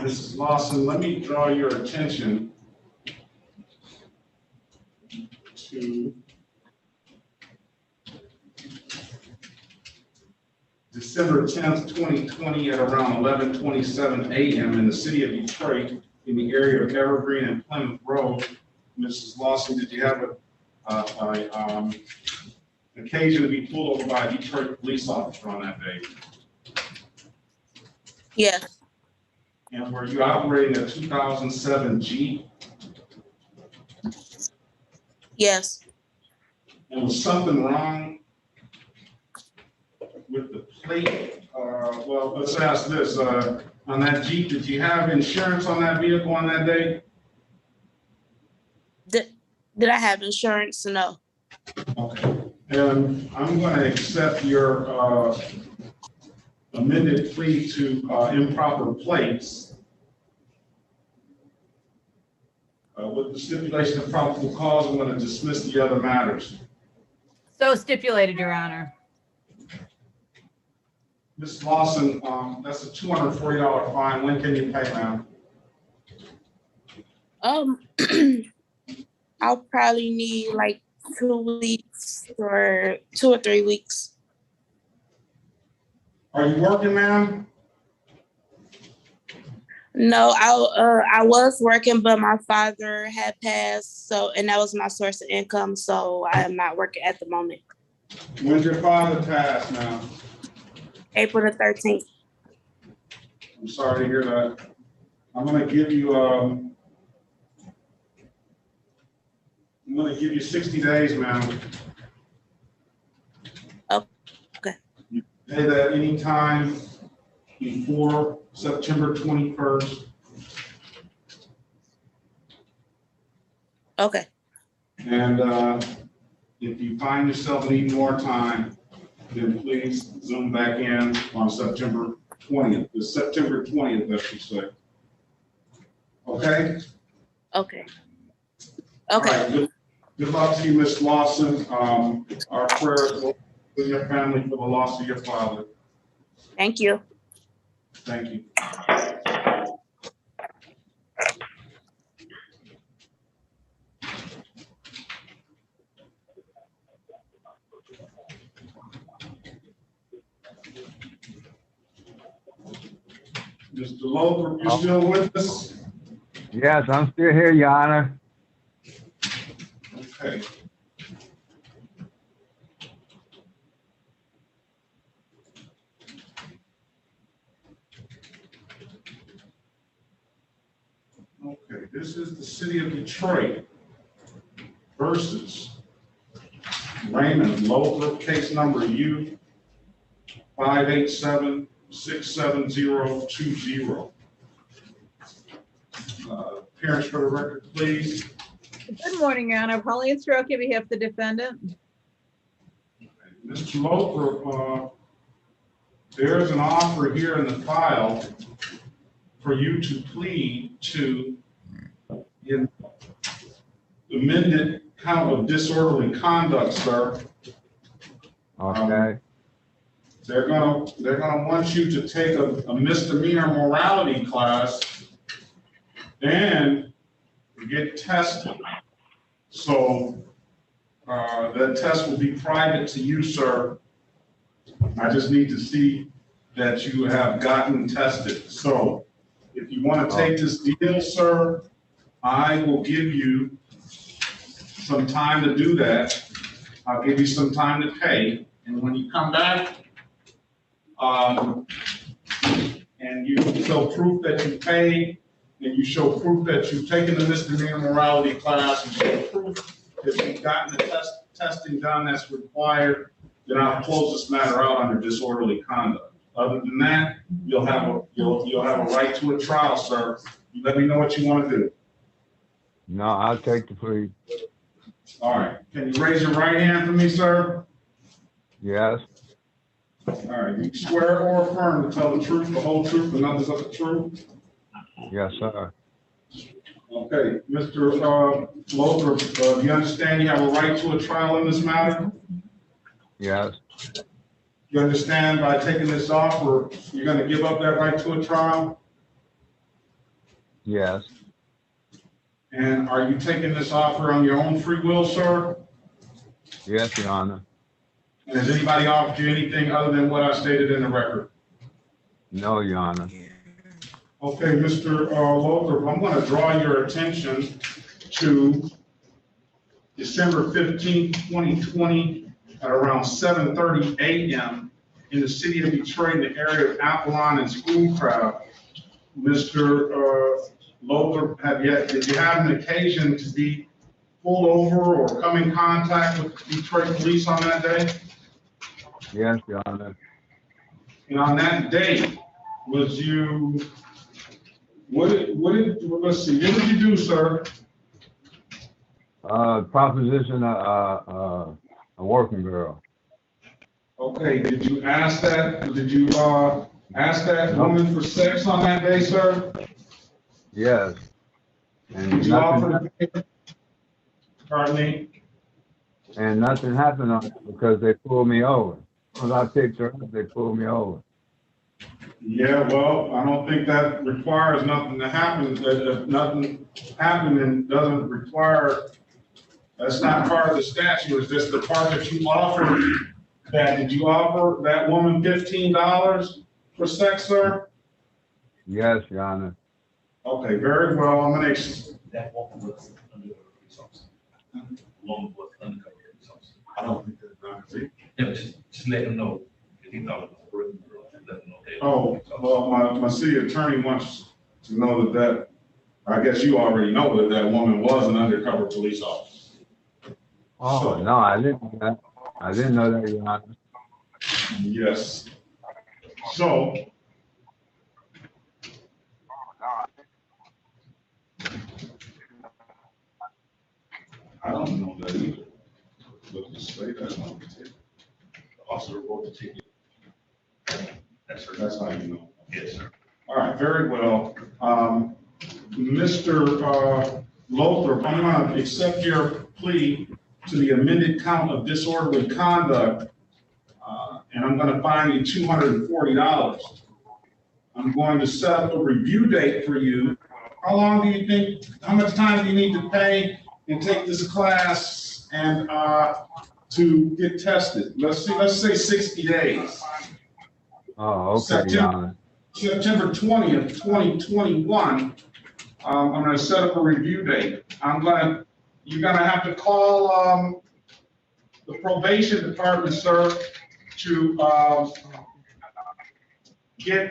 Mrs. Lawson, let me draw your attention to December 10th, 2020 at around 11:27 a.m. in the city of Detroit in the area of Evergreen and Plymouth Road. Mrs. Lawson, did you have an occasion to be pulled over by a Detroit police officer on that day? Yes. And were you operating a 2007 Jeep? Yes. And was something wrong with the plate? Well, let's ask this. On that Jeep, did you have insurance on that vehicle on that day? Did I have insurance? No. Okay. And I'm going to accept your amended plea to improper plates with the stipulation of probable cause. I'm going to dismiss the other matters. So stipulated, Your Honor. Ms. Lawson, that's a $240 fine. When can you pay, ma'am? I'll probably need like 2 weeks or 2 or 3 weeks. Are you working, ma'am? No, I was working, but my father had passed, and that was my source of income. So I am not working at the moment. When's your father pass now? April the 13th. I'm sorry to hear that. I'm going to give you 60 days, ma'am. Okay. You pay that anytime before September 21st. Okay. And if you find yourself needing more time, then please zoom back in on September 20th. It's September 20th, I should say. Okay? Okay. All Okay. right. Good luck to you, Ms. Lawson. Our prayers with your family for the loss of your father. Thank you. Thank you. Mr. Lothar, you still with us? Yes, I'm still here, Your Honor. Okay. Okay, this is the city of Detroit versus Raymond Lothar, case number U 587-67020. Appearance for the record, please. Good morning, Your Honor. Pauline Stroke, on behalf of the defendant. Mr. Lothar, there's an offer here in the file for you to plead to an amended count of disorderly conduct, sir. Okay. They're gonna want you to take a misdemeanor morality class and get tested. So that test will be private to you, sir. I just need to see that you have gotten tested. So if you want to take this deal, sir, I will give you some time to do that. I'll give you some time to pay. And when you come back, and you show proof that you paid, and you show proof that you've taken the misdemeanor morality class, and show proof that you've gotten the testing done that's required, then I'll close this matter out under disorderly conduct. Other than that, you'll have a right to a trial, sir. You let me know what you want to do. No, I'll take the plea. All right. Can you raise your right hand for me, sir? Yes. All right. You swear or affirm to tell the truth, the whole truth, and nothing but the truth? Yes, sir. Okay. Mr. Lothar, do you understand you have a right to a trial in this matter? Yes. You understand by taking this offer, you're going to give up that right to a trial? Yes. And are you taking this offer on your own free will, sir? Yes, Your Honor. And has anybody offered you anything other than what I stated in the record? No, Your Honor. Okay, Mr. Lothrop, I'm going to draw your attention to December 15th, 2020, at around 7:30 a.m. in the city of Detroit, in the area of Avalon and Schoolcraft. Mr. Lothrop, did you have an occasion to be pulled over or come in contact with Detroit police on that day? Yes, Your Honor. And on that day, was you, let's see, what did you do, sir? Proposition a working girl. Okay, did you ask that woman for sex on that day, sir? Yes. And Did you nothing, offer to pardon me? and nothing happened on it because they pulled me over. When I picked her up, they pulled me over. Yeah, well, I don't think that requires nothing to happen. If nothing happened and doesn't require, that's not part of the statute. It's just the part that you offered. That, did you offer that woman $15 for sex, sir? Yes, Your Honor. Okay, very well. I'm gonna, That woman was undercover police officer. Woman was undercover police officer. I don't think that's not, see? Yeah, but just let him know if he thought it was a working girl, just let him know that. Oh, well, my city attorney wants to know that, I guess you already know that woman was an undercover police officer. Oh, So- no, I didn't know that. I didn't know that, Your Honor. Yes. So. I don't know that either. But the state has not taken. The officer wrote the ticket. That's her. That's how you know. Yes, sir. All right, very well. Mr. Lothrop, I'm going to accept your plea to the amended count of disorderly conduct, and I'm going to fine you $240. I'm going to set up a review date for you. How long do you think, how much time do you need to pay and take this class and to get tested? Let's say 60 days. Oh, okay, Your Honor. September 20th, 2021, I'm gonna set up a review date. You're gonna have to call, the probation department, sir, to, you're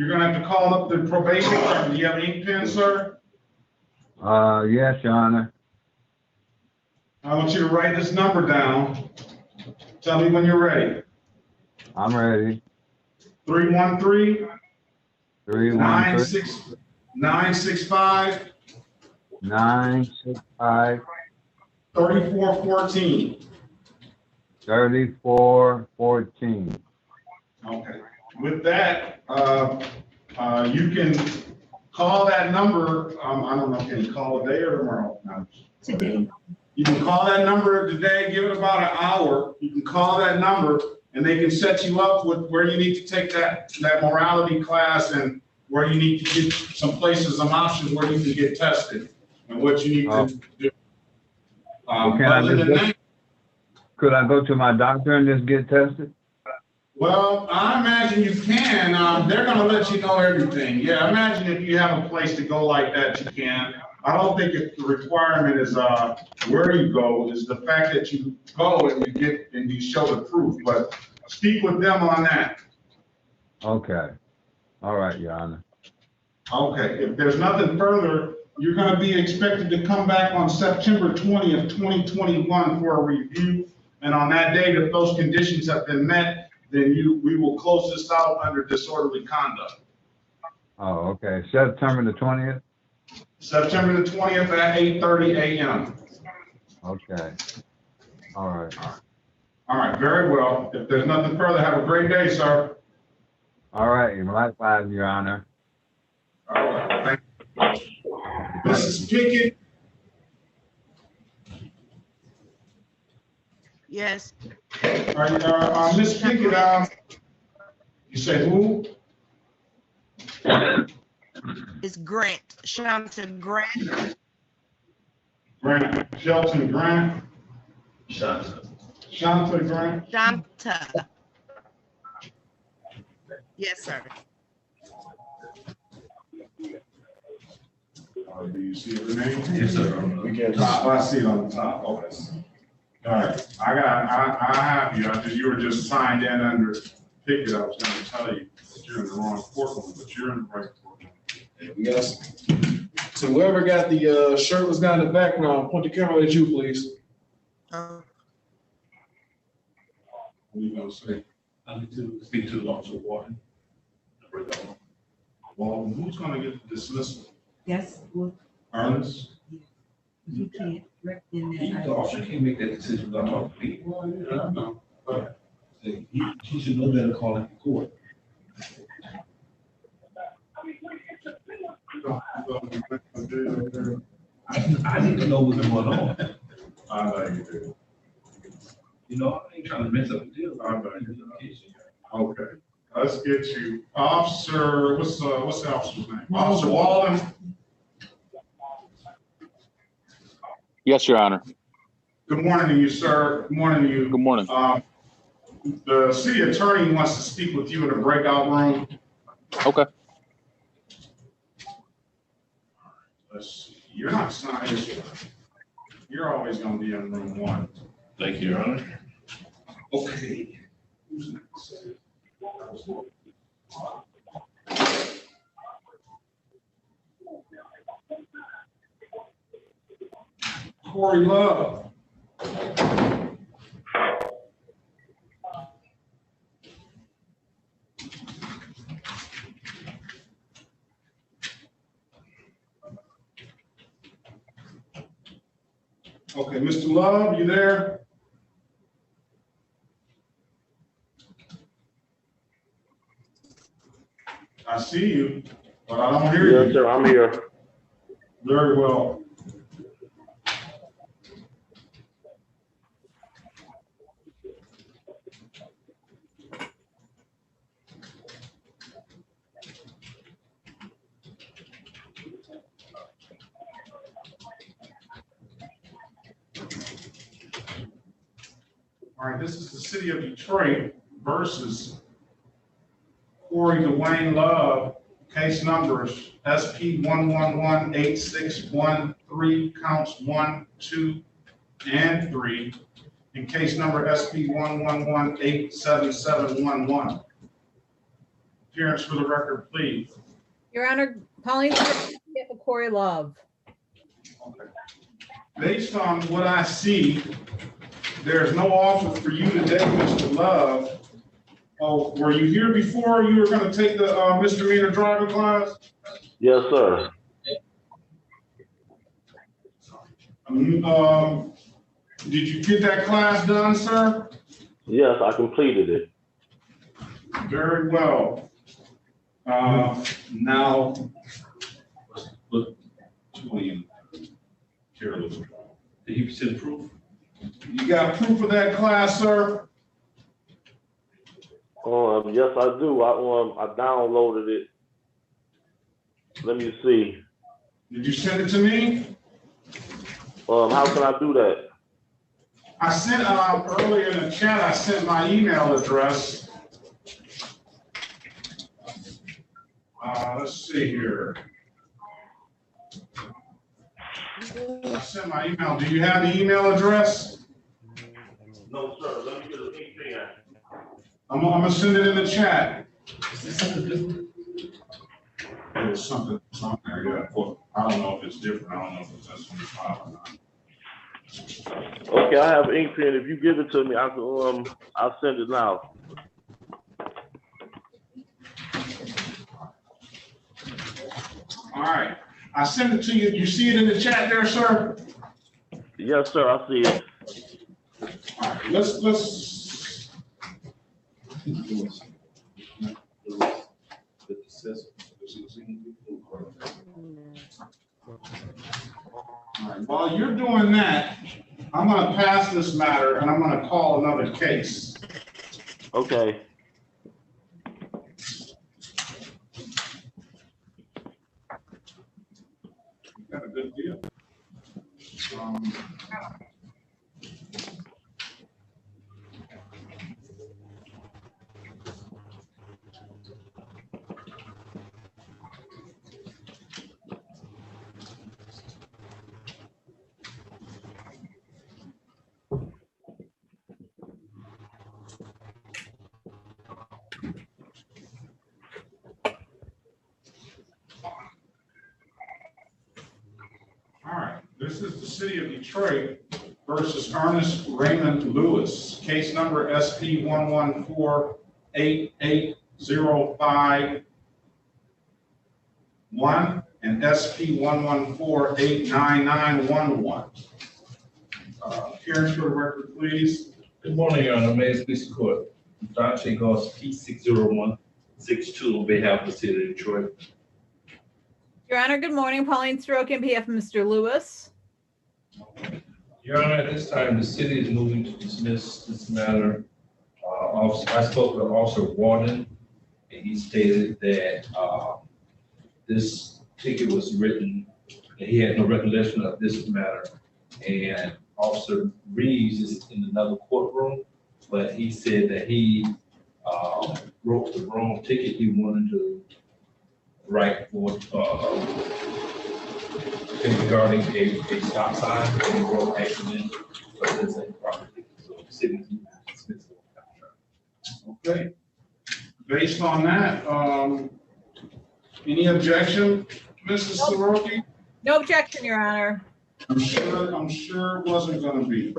gonna have to call up the probation department. Do you have an ink pen, sir? Yes, Your Honor. I want you to write this number down. Tell me when you're ready. I'm ready. 313 313 965 965 3414. 3414. Okay. With that, you can call that number. I don't know, can you call today or tomorrow? No. Today. You can call that number today, give it about an hour. You can call that number and they can set you up with where you need to take that morality class and where you need to get some places, some options where you can get tested and what you need to do. Other than that, Could I go to my doctor and just get tested? well, I imagine you can. They're gonna let you know everything. Yeah, imagine if you have a place to go like that, you can. I don't think the requirement is where you go, is the fact that you go and you show the proof. But speak with them on that. Okay. All right, Your Honor. Okay, if there's nothing further, you're gonna be expected to come back on September 20th, 2021 for a review. And on that date, if those conditions have been met, then we will close this out under disorderly conduct. Oh, okay. September the 20th? September the 20th at 8:30 a.m. Okay. All right. All right, very well. If there's nothing further, have a great day, sir. All right. Likewise, Your Honor. All right, thank you. Mrs. Pickett? Yes, Miss Pickett, you say who? It's Grant, Shanta Grant. Grant, Shelton Grant, Shanta. Shanta Grant. Shanta. Yes, sir. Do you see her name? Yes, sir. I see it on the top. Okay. All right, I have you. You were just signed in under Pickett. I was gonna tell you that you're in the wrong courtroom, but you're in the right courtroom. Yes. So whoever got the shirtless guy in the background, point the camera at you, please. Oh, What are you gonna say? I need to speak to Officer Warden. Well, who's gonna get the dismissal? That's what Ernest? you can't recommend The that. officer can't make that decision without talking to me. Well, yeah, I know. But He should know better calling the court. I need to know what's going on. I know you do. You know, I ain't trying to mess up the deal. I know you do. Okay, let's get you, Officer, what's the officer's name? Officer Walden? Yes, Your Honor. Good morning to you, sir. Good morning to you. Good morning. The city attorney wants to speak with you in a breakout room. Okay. Let's see, you're not signed. You're always gonna be in room 1. Thank you, Your Honor. Okay. Who's next? Corey Love. Okay, Mr. Love, you there? I see you, but I don't hear you. Yes, sir, I'm here. Very well. All right, this is the city of Detroit versus Corey Dwayne Love, case numbers SP 1118613, counts 1, 2, and 3, and case number SP 111877711. Appearance for the record, please. Your Honor, Pauline Soroka for Corey Love. Okay. Based on what I see, there's no offer for you today, Mr. Love. Oh, were you here before you were going to take the misdemeanor driver class? Yes, sir. Did you get that class done, sir? Yes, I completed it. Very well. Now, Look, 20 careless. Did he send proof? you got proof of that class, sir? Yes, I do. I downloaded it. Let me see. Did you send it to me? How can I do that? I sent, earlier in the chat, I sent my email address. Let's see here. I sent my email. Do you have the email address? No, sir. Let me get a pink pen. I'm gonna send it in the chat. There's something there, yeah. Well, I don't know if it's different. I don't know if it's S25 or not. Okay, I have ink pen. If you give it to me, I can I'll send it now. All right, I sent it to you. You see it in the chat there, sir? Yes, sir. I see it. All right, let's. All right, while you're doing that, I'm gonna pass this matter and I'm gonna call another case. Okay. good deal. Um, All right, this is the city of Detroit versus Ernest Raymond Lewis, case number SP 1148805 and SP 1148991. Appearance for the record, please. Good morning, Your Honor. May it please the court. Dante Goss, P60162, on behalf of the city of Detroit. Your Honor, good morning. Pauline Soroka on behalf of Mr. Lewis. Your Honor, at this time, the city is moving to dismiss this matter. I spoke with Officer Warden, and he stated that this ticket was written, and he had no recollection of this matter. And Officer Reeves is in another courtroom, but he said that he wrote the wrong ticket. He wanted to write for regarding a stop sign, and he wrote accident, but it's a proper ticket. So the city is dismissing the contract. Okay. Based on that, any objection, Mrs. Soroki? No objection, Your Honor. I'm sure it wasn't gonna be.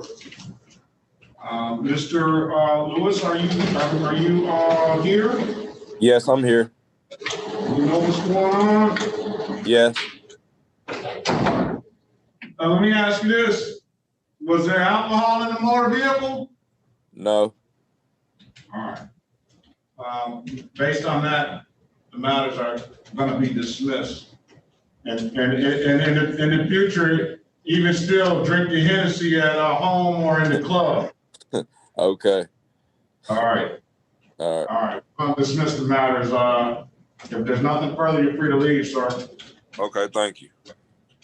Mr. Lewis, are you here? Yes, I'm here. You know what's going on? Yes. Let me ask you this. Was there alcohol in the motor vehicle? No. All right. Based on that, the matters are gonna be dismissed. And in the future, even still drink your Hennessy at home or in the club. Okay. All right. All right. All right. I'll dismiss the matters. If there's nothing further, you're free to leave, sir. Okay, thank you.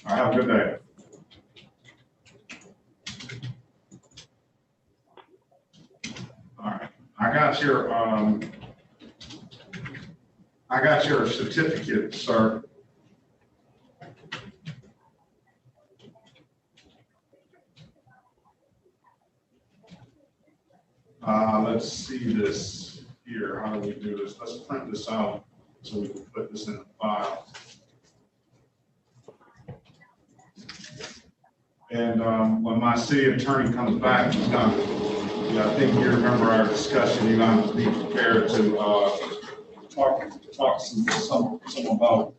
All right, have a good day. All right. I got your certificate, sir. Let's see this here. How do we do this? Let's print this out so we can put this in the file. And when my city attorney comes back, he's gonna, I think you remember our discussion, you're gonna be prepared to talk some about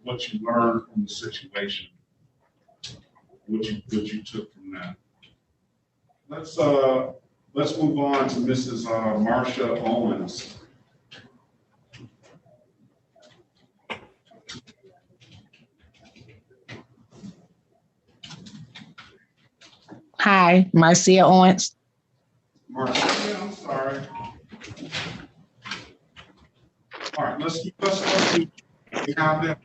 what you learned from the situation, what you took from that. Let's move on to Mrs. Marcia Owens. Hi, Marcia Owens. Marcia, I'm sorry. All right, let's keep we have that.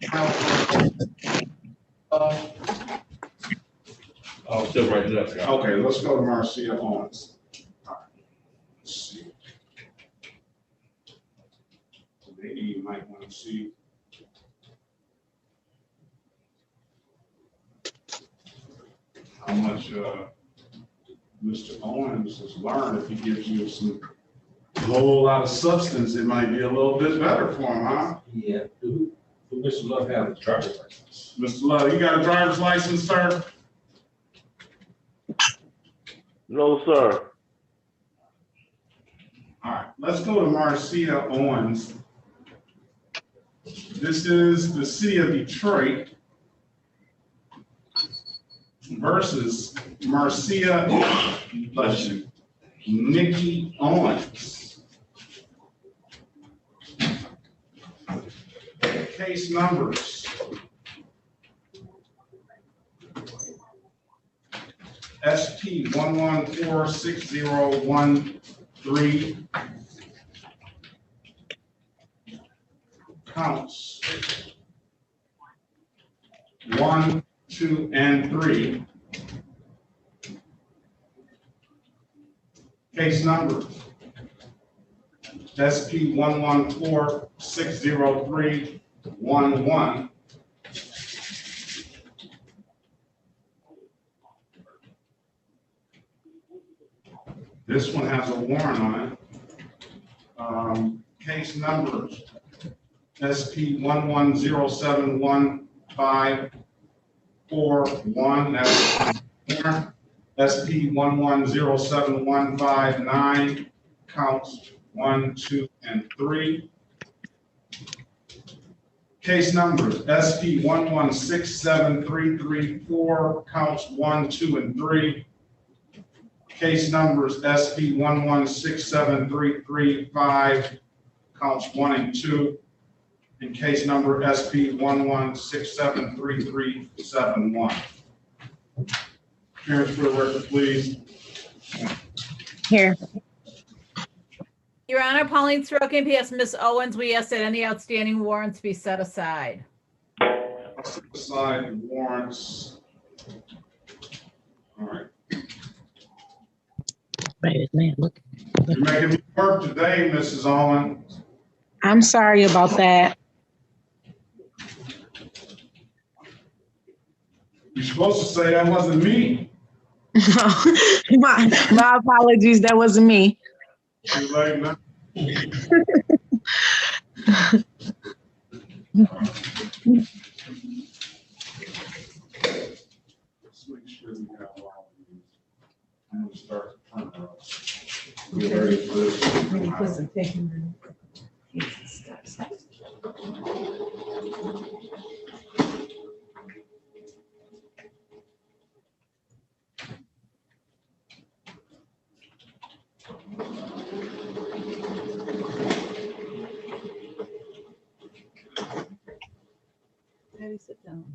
I'll still write it up. Your Honor. Okay, let's go to Marcia Owens. All right, let's see. Maybe you might want to see. How much Mr. Owens has learned. If he gives you a whole lot of substance, it might be a little bit better for him, huh? Yeah. Do Mr. Love have a driver's license? Mr. Love, you got a driver's license, sir? No, sir. All right, let's go to Marcia Owens. This is the city of Detroit versus Marcia Nikki Owens. Case numbers. SP 1146013. Counts 1, 2, and 3. Case numbers SP 114-60311. This one has a warrant on it. Case numbers SP 1107151, that's warrant. SP 1107159, counts 1, 2, and 3. Case numbers SP 1167334, counts 1, 2, and 3. Case numbers SP 1167335, counts 1 and 2. And case number SP 1167331. Parents for the record, please. Here. Your Honor, Pauline Sorokin, PS Ms. Owens, we ask that any outstanding warrants be set aside. Set aside the warrants. All right. Wait, man, look. You're making me work today, Mrs. Owens. I'm sorry about that. You're supposed to say that wasn't me. my apologies. That wasn't me. Too late now. Let's make sure we have all of these. I'm gonna start the printer up. Get ready for this. Patty, sit down.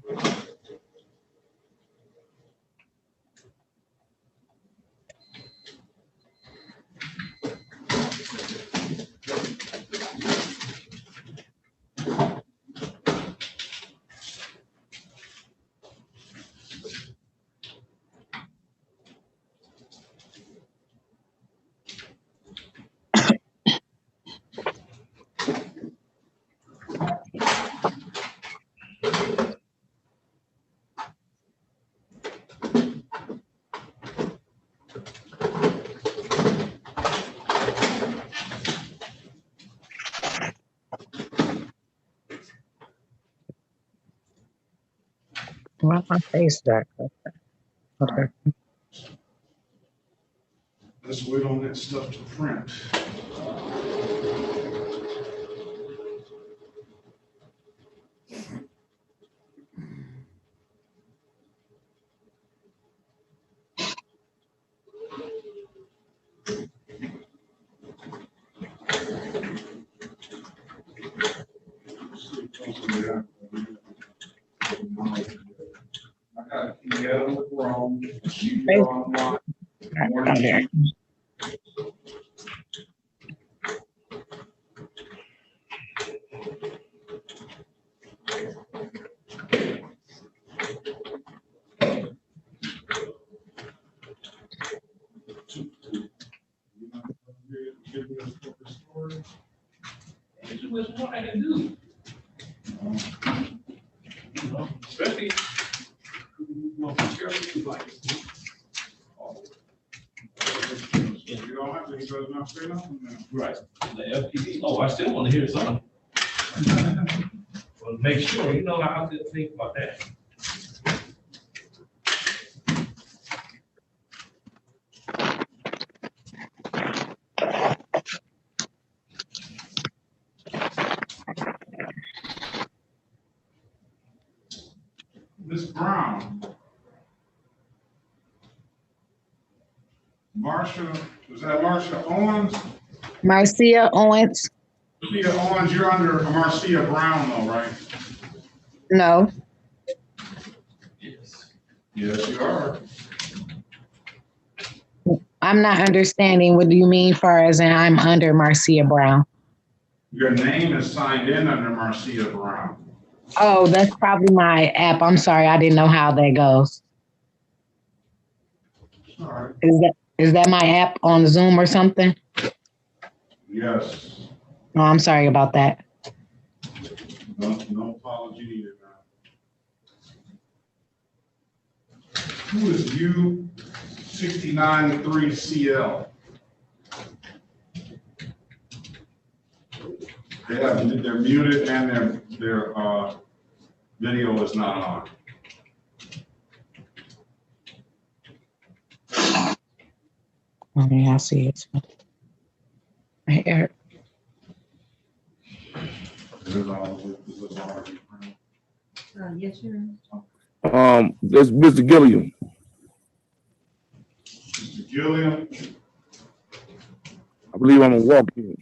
Why my face dark? Okay. Let's wait on that stuff to print. I got to get on the phone. Okay. What I can do. Especially. You don't have to, he doesn't have to say nothing now. Right. The FPD. Oh, I still want to hear something. Well, make sure, you know, I have to think about that. Ms. Brown. Marcia, was that Marcia Owens? Marcia Owens? Marcia Owens, you're under Marcia Brown though, right? No. Yes. Yes, you are. I'm not understanding. What do you mean far as in I'm under Marcia Brown? Your name is signed in under Marcia Brown. Oh, that's probably my app. I'm sorry, I didn't know how that goes. All right. Is that my app on Zoom or something? Yes. No, I'm sorry about that. No apology needed, man. Who is U693CL? They're muted and their video is not on. Okay, I see it. Right here. Yes, sir. That's Mr. Gilliam. Mr. Gilliam, I believe I'm a walk-in.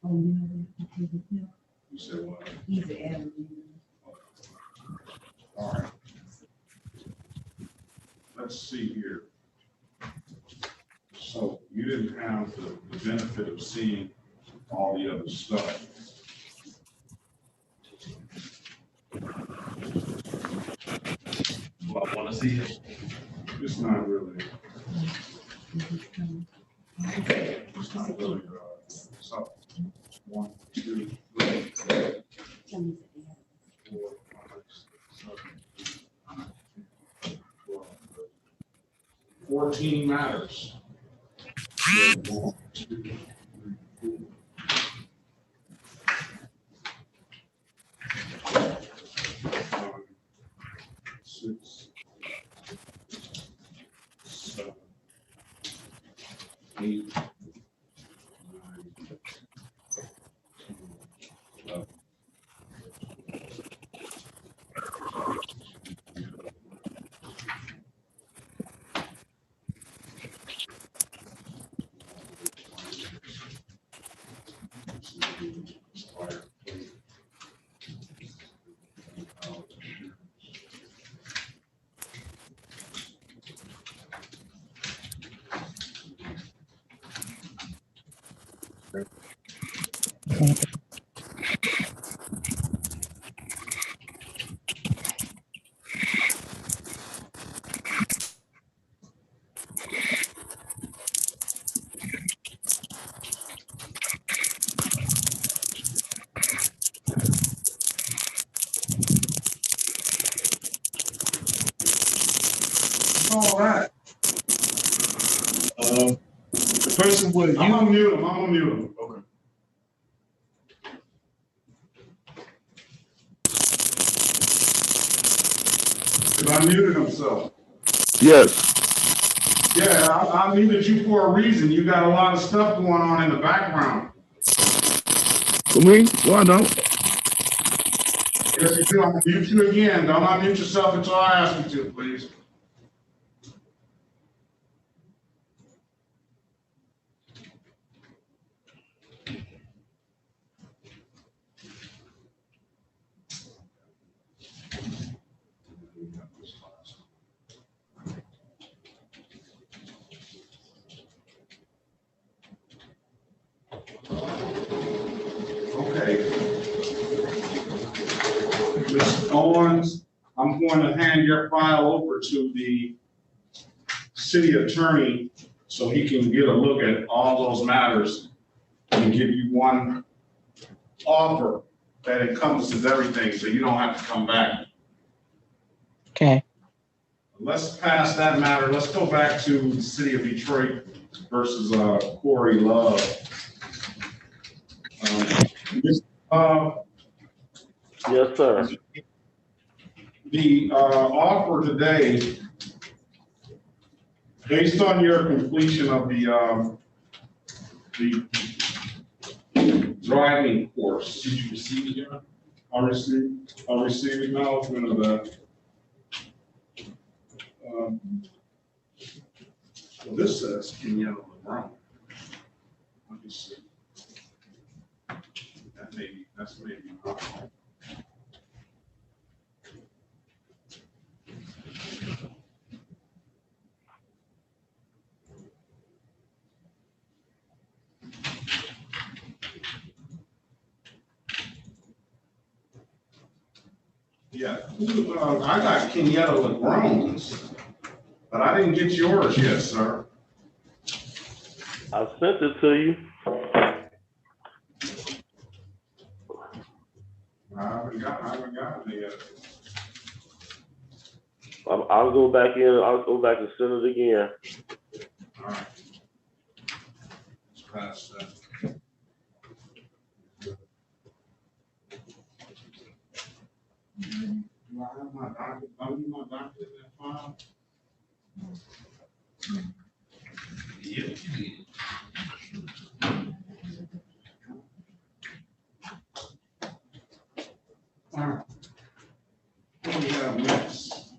Oh, you said what? he's the admin. All right. Let's see here. So you didn't have the benefit of seeing all the other stuff. Do I want to see it? It's not really. It's not really. So 1, 2, 3, 4, 5, 6, 7, 8, 9, 10, 12, 14 matters. 1, 2, 3, 4. 5, 6, 7, 8, 9, 10, 11. All right. The person would, I'm gonna mute him. Okay. Because I muted himself. Yes. Yeah, I muted you for a reason. You got a lot of stuff going on in the background. For me? Well, I don't. Yes, you do. I'm gonna mute you again. Don't unmute yourself until I ask you to, please. Okay. Ms. Owens, I'm going to hand your file over to the city attorney so he can get a look at all those matters and give you one offer that encompasses everything, so you don't have to come back. Okay. Let's pass that matter. Let's go back to the city of Detroit versus Corey Love. Yes, sir. The offer today, based on your completion of the driving course. did you receive it, Your Honor? I received acknowledgement of that. Well, this says Kenyatta LeBron. Let me see. That's maybe not. Yeah, I got Kenyatta LaGrone's, but I didn't get yours yet, sir. I sent it to you. I haven't got it yet. I'll go back in. I'll go back and send it again. All right. Let's pass that. Do I have my doctor? Oh, you my doctor in that file? Yep, you did. All right. What do we have next?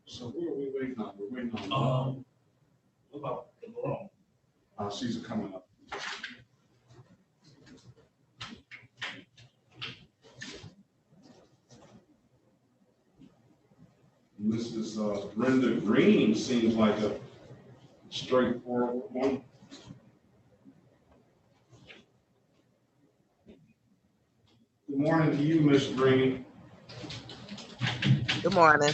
So what are we waiting on? We're waiting on. What about the wrong? She's coming up. Mrs. Brenda Green seems like a straightforward one. Good morning to you, Miss Green. Good morning.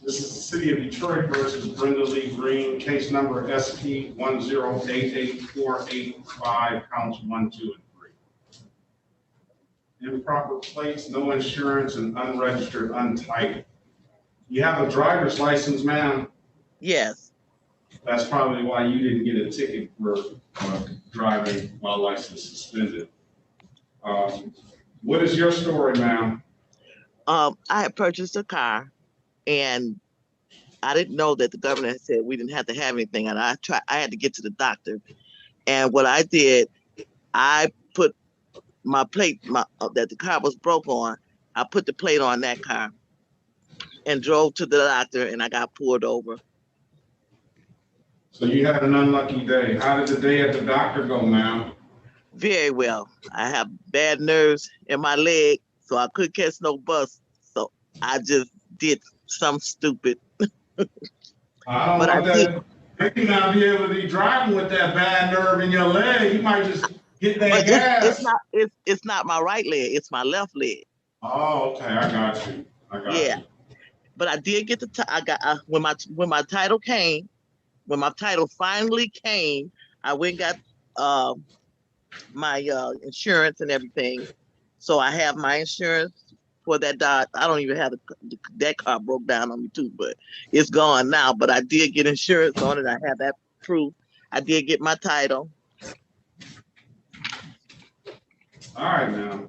This is the City of Detroit versus Brenda Lee Green, case number SP 1088485, counts 1, 2, and 3. Improper plates, no insurance, and unregistered, untitled. You have a driver's license, ma'am? Yes. That's probably why you didn't get a ticket for driving while license suspended. What is your story, ma'am? I had purchased a car and I didn't know that the governor had said we didn't have to have anything. And I had to get to the doctor. And what I did, I put my plate that the car was broke on. I put the plate on that car and drove to the doctor and I got pulled over. So you had an unlucky day. How did the day at the doctor go, ma'am? Very well. I have bad nerves in my leg, so I couldn't catch no bus. So I just did something stupid. I don't But want that. Maybe not be able to be driving with that bad nerve in your leg. You might just get that gas. It's not my right leg. It's my left leg. Oh, okay. I got you. Yeah. But I did get when my title came, when my title finally came, I went and got my insurance and everything. So I have my insurance for that dog. I don't even have that car broke down on me too, but it's gone now. But I did get insurance on it. I have that proof. I did get my title. All right, ma'am.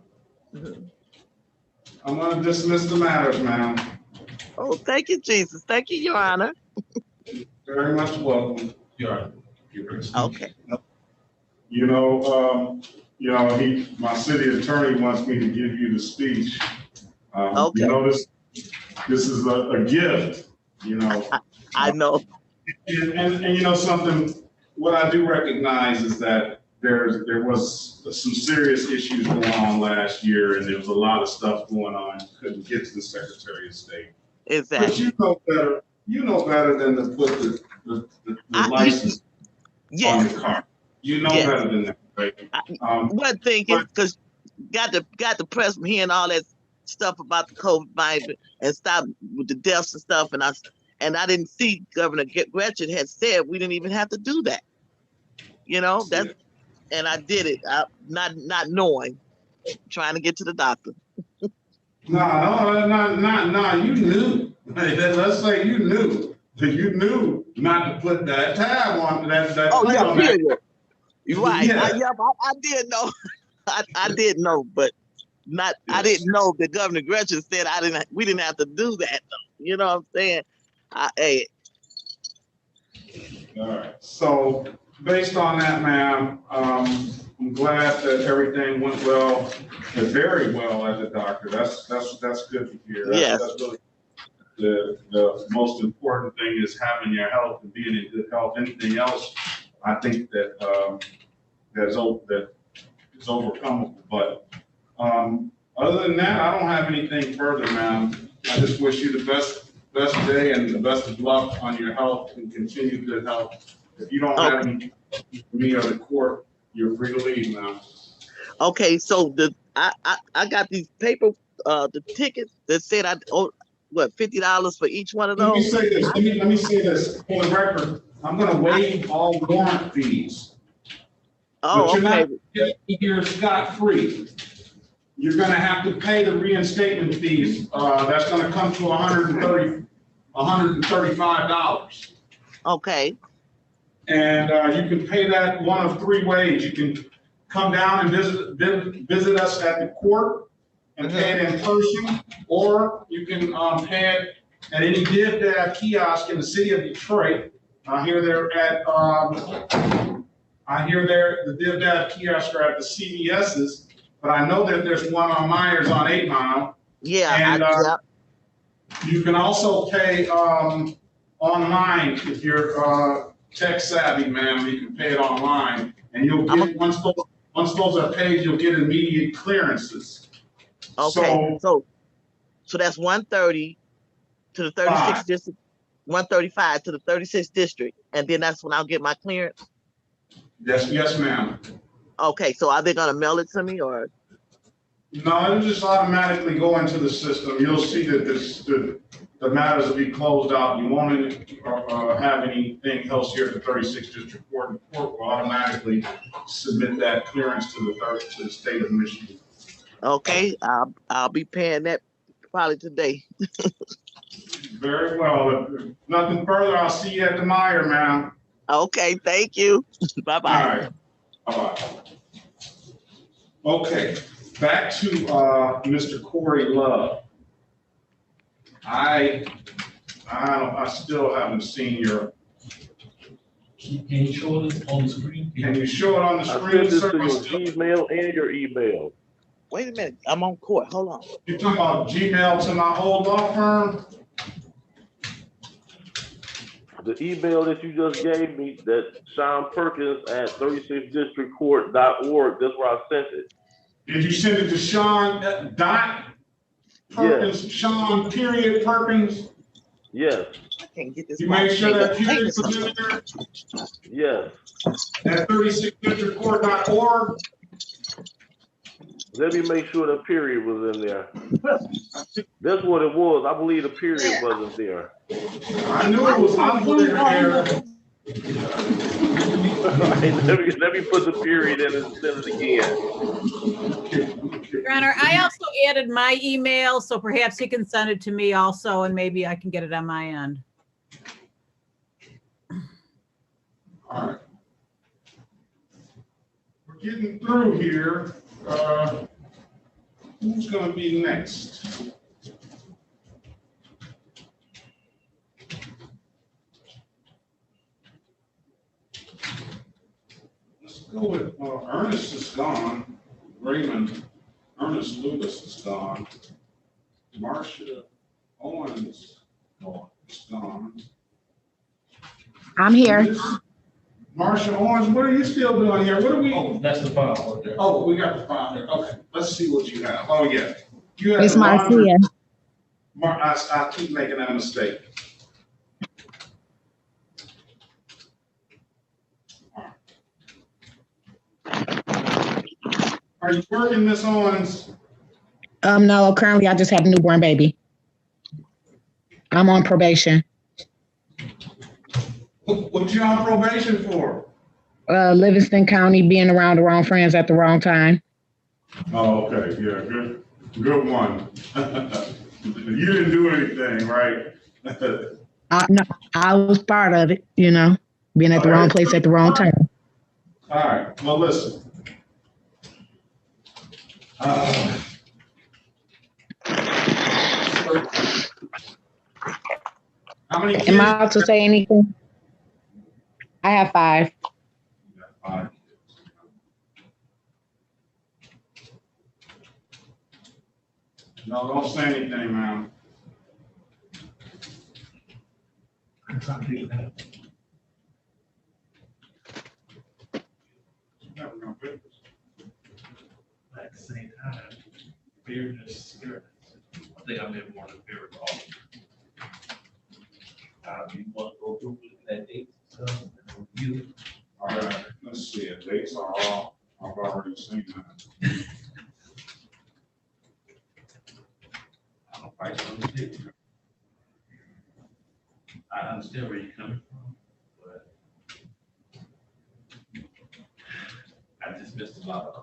I'm going to dismiss the matters, ma'am. Oh, thank you, Jesus. Thank you, Your Honor. Very much welcome. Okay. My city attorney wants me to give you the speech. Okay. This is a gift, I know. And something, what I do recognize is that there was some serious issues going on last year and there was a lot of stuff going on. You couldn't get to the Secretary of State. Exactly. But you know better than to put the license on the car. You know better than that, right? One thing is because got the press from hearing all that stuff about the COVID and stop with the deaths and stuff, and I didn't see Governor Gretchen had said we didn't even have to do that. And I did it, not knowing, trying to get to the doctor. No, you knew. Let's say you knew. You knew not to put that tab on that. Oh yeah, period. That. You're right. Yeah. I did know. I did know, but not. Yes. I didn't know that Governor Gretchen said we didn't have to do that. You know what I'm saying? All right. So based on that, ma'am, I'm glad that everything went well, very well at the doctor. That's good to hear. That's really the most important thing is having your health and being in good health. Anything else, I think that is overcomable. But other than that, I don't have anything further, ma'am. I just wish you the best day and the best of luck on your health and continued good health. If you don't have any, me or the court, you're free to leave now. Okay, so I got these paper the tickets that said I owe what $50 for each one of Let me those. say this, let me say this, for the record, I'm gonna waive all warrant fees. Oh, But you're okay. not getting here scot-free. You're gonna have to pay the reinstatement fees, that's gonna come to $135. Okay. And you can pay that one of three ways. You can come down and visit us at the court and pay it in person, or you can pay it at any DivDav kiosk in the city of Detroit. I hear they're at the DivDav kiosks are at the CVS's, but I know that there's one on Myers on 8 Mile. Yeah. And you can also pay online if you're tech savvy, ma'am. You can pay it online, and you'll get once those are paid, you'll get immediate clearances. Okay. So that's 130 to the 36th district, 135 to the 36th district, and then that's when I'll get my clearance. Yes, ma'am. Okay. So are they gonna mail it to me or? No, it'll just automatically go into the system. You'll see that the matters will be closed out. You won't have anything else here at the 36th District Court. The court will automatically submit that clearance to the state of Michigan. Okay, I'll be paying that probably today. Very well. If nothing further, I'll see you at the Meyer, ma'am. Okay, thank you. Bye-bye. All right. Bye-bye. Okay, back to Mr. Corey Love. I still haven't seen your. Can you show this on the screen? Can you show it on the I screen, sent sir? this to your Gmail and your email. Wait a minute, I'm on court. Hold on. You talking about Gmail to my old law firm? The email that you just gave me, that Sean Perkins at 36districtcourt.org, that's where I sent it. Did you send it to Sean Perkins, Yes. Sean period Perkins? Yes. I can't get this. You make sure that period was in there Yes. at 36districtcourt.org? Let me make sure the period was in there. That's what it was. I believe the period wasn't there. I knew it was under there. Let me put the period in and send it again. Your Honor, I also added my email, so perhaps he can send it to me also, and maybe I can get it on my end. All right. We're getting through here. Who's gonna be next? Let's go with, Ernest is gone. Raymond, Ernest Lewis is gone. Marcia Owens is gone. I'm here. Marcia Owens, what are you still doing here? What are we? Oh, that's the file right there. Oh, we got the file here. Okay, let's see what you have. Oh, yeah. You have It's the laundry- Marcia. I keep making that mistake. Are you working, Miss Owens? No, currently I just have a newborn baby. I'm on probation. What you on probation for? Livingston County, being around the wrong friends at the wrong time. Oh, okay, yeah, good one. You didn't do anything, right? No, I was part of it, being at the wrong place at the wrong time. All right, well, listen. How many kids? Am I allowed to say anything? I have 5. No, don't say anything, ma'am. At the same time, fairness, I think I'm in more than fair. You want to go through with that date, so, you, All right, let's see, it. Dates are all, I've already seen that. I don't quite understand. I understand where you're coming from, but I just missed a lot of it.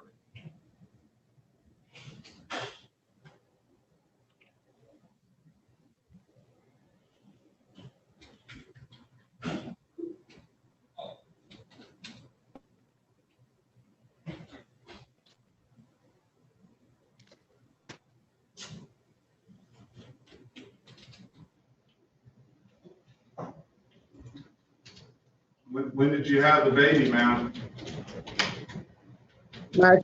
When did you have the baby, ma'am? March,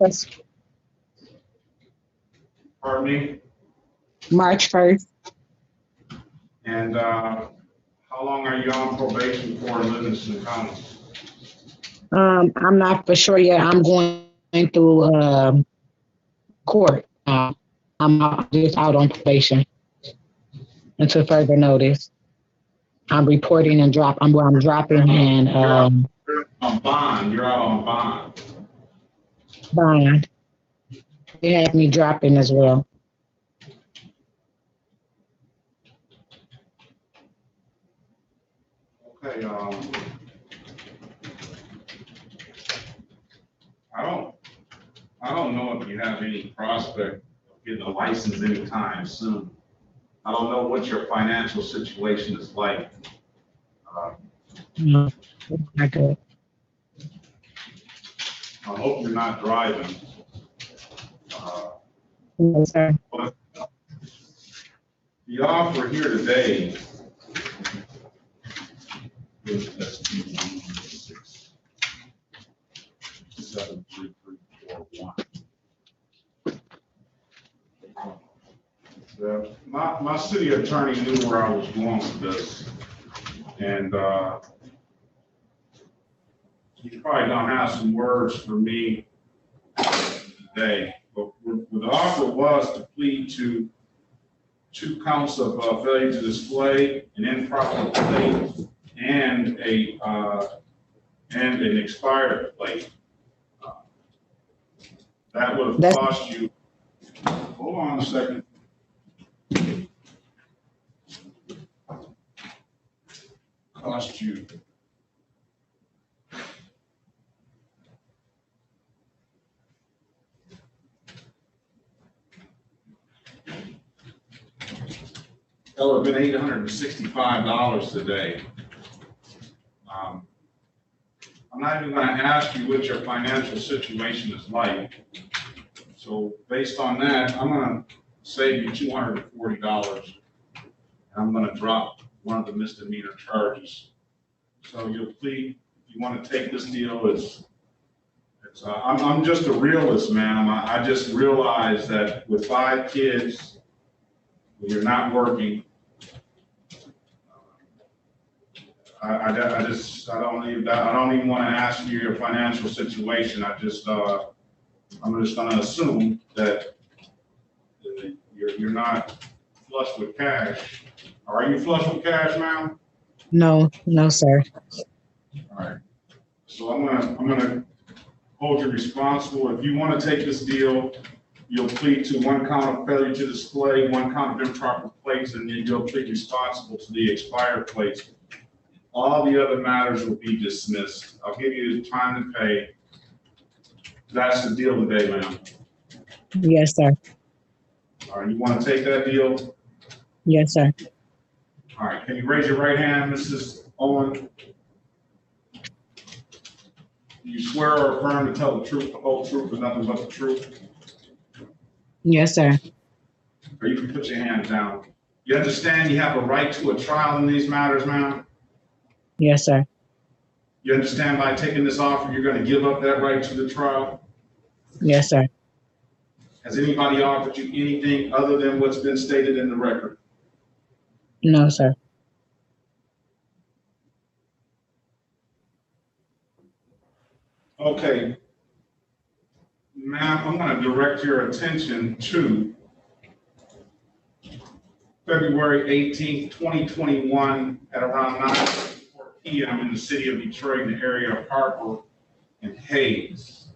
Pardon me? March 1st. And how long are you on probation for in Livingston County? I'm not for sure yet. I'm going through court. I'm just out on probation until further notice. I'm reporting and I'm dropping and You're on bond, you're out on bond. bond. They have me dropping as well. Okay, I don't know if you have any prospect of getting a license anytime soon. I don't know what your financial situation is like. No, not good. I hope you're not driving. No, sir. But the offer here today is ST 73341. My city attorney knew where I was going with this, and he's probably gonna have some words for me today. But the offer was to plead to 2 counts of failure to display, an improper plate, and an expired plate. That would have cost you. Hold on a second. Cost you. That would have been $865 today. I'm not even going to ask you what your financial situation is like. So based on that, I'm going to save you $240. And I'm going to drop one of the misdemeanor charges. So you'll plead, if you want to take this deal, I'm just a realist, ma'am. I just realized that with 5 kids, when you're not working, I don't even want to ask you your financial situation. I'm just going to assume that you're not flush with cash. Are you flush with cash, ma'am? No, sir. All right. So I'm gonna hold you responsible. If you want to take this deal, you'll plead to 1 count of failure to display, 1 count of improper plates, and then you'll plead responsible to the expired plates. All the other matters will be dismissed. I'll give you the time to pay. That's the deal today, ma'am. Yes, sir. All right, you want to take that deal? Yes, sir. All right, can you raise your right hand, Mrs. Owen? Do you swear or affirm to tell the truth, the whole truth, and nothing but the truth? Yes, sir. Or you can put your hand down. You understand you have a right to a trial in these matters, ma'am? Yes, sir. You understand by taking this offer, you're going to give up that right to the trial? Yes, sir. Has anybody offered you anything other than what's been stated in the record? No, sir. Okay. Ma'am, I'm going to direct your attention to February 18th, 2021 at around 9:04 p.m. in the city of Detroit in the area of Harper and Hayes.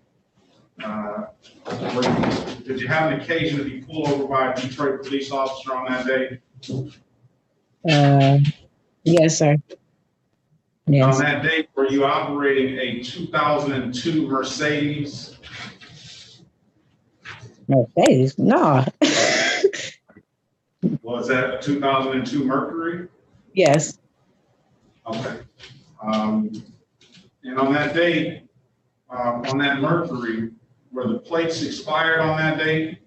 Did you have an occasion to be pulled over by a Detroit police officer on that day? Yes, sir. Yes. On that date, were you operating a 2002 Mercedes? Mercedes? No. Was that a 2002 Mercury? Yes. Okay. And on that date, on that Mercury, were the plates expired on that date?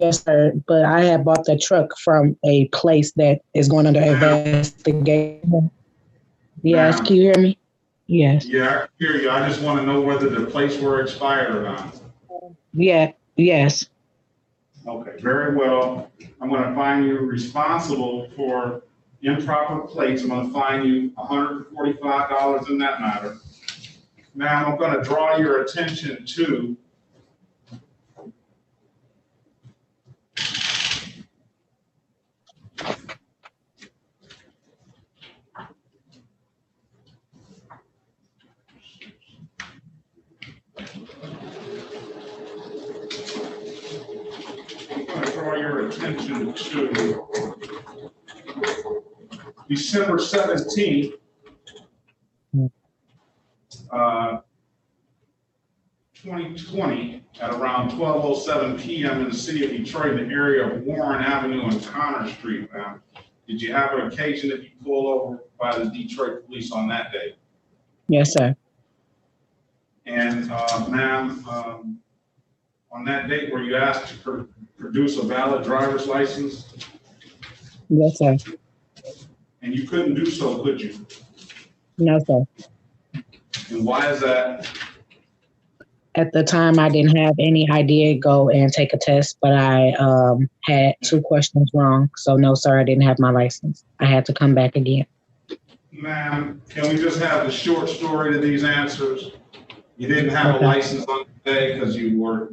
Yes, sir. But I had bought the truck from a place that is going under investigation. Yes, Ma'am. can you hear me? Yes. Yeah, I hear you. I just want to know whether the plates were expired or not. Yeah. Yes. Okay, very well. I'm going to find you responsible for improper plates. I'm going to fine you $145 in that matter. Now, I'm going to draw your attention to attention to December 17th, 2020 at around 12:07 p.m. in the city of Detroit in the area of Warren Avenue and Connor Street. Ma'am, did you have an occasion to be pulled over by the Detroit police on that day? Yes, sir. And ma'am, on that date, were you asked to produce a valid driver's license? Yes, sir. And you couldn't do so, could you? No, sir. And why is that? At the time, I didn't have any idea to go and take a test, but I had 2 questions wrong. So no, sir, I didn't have my license. I had to come back again. Ma'am, can we just have the short story to these answers? You didn't have a license on the day because you were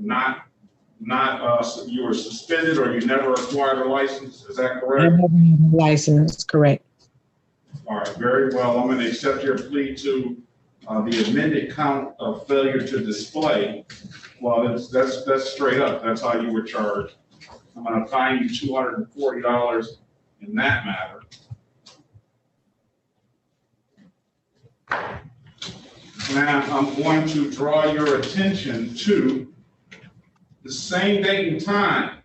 you were suspended or you never acquired a license. Is that correct? I never had a license, correct. All right, very well. I'm going to accept your plea to the amended count of failure to display. Well, that's straight up. That's how you were charged. I'm going to fine you $240 in that matter. Now, I'm going to draw your attention to the same date and time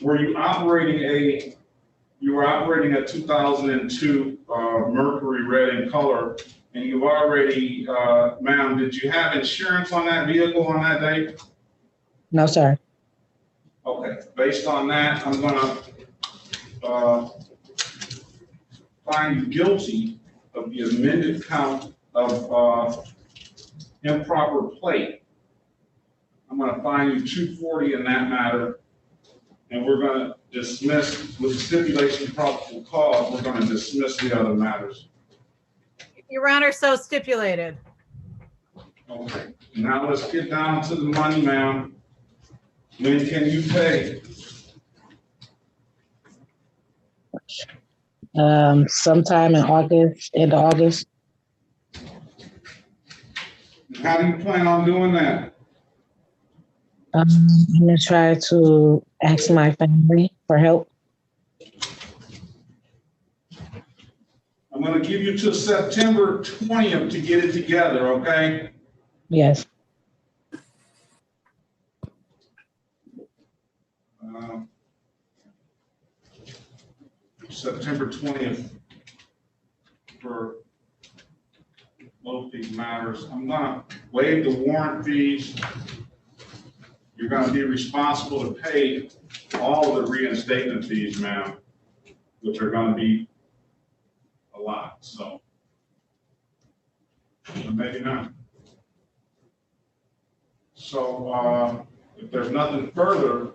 where you were operating a 2002 Mercury red in color, and you've already, ma'am, did you have insurance on that vehicle on that date? No, sir. Okay, based on that, I'm gonna find you guilty of the amended count of improper plate. I'm gonna fine you $240 in that matter, and we're gonna dismiss, with stipulation of probable cause, we're gonna dismiss the other matters. Your Honor, so stipulated. Okay, now let's get down to the money, ma'am. When can you pay? Sometime in August, end of August. How do you plan on doing that? I'm gonna try to ask my family for help. I'm gonna give you till September 20th to get it together, okay? Yes. September 20th for both these matters. I'm gonna waive the warrant fees. You're gonna be responsible to pay all of the reinstatement fees, ma'am, which are gonna be a lot, so. Maybe not. So, if there's nothing further,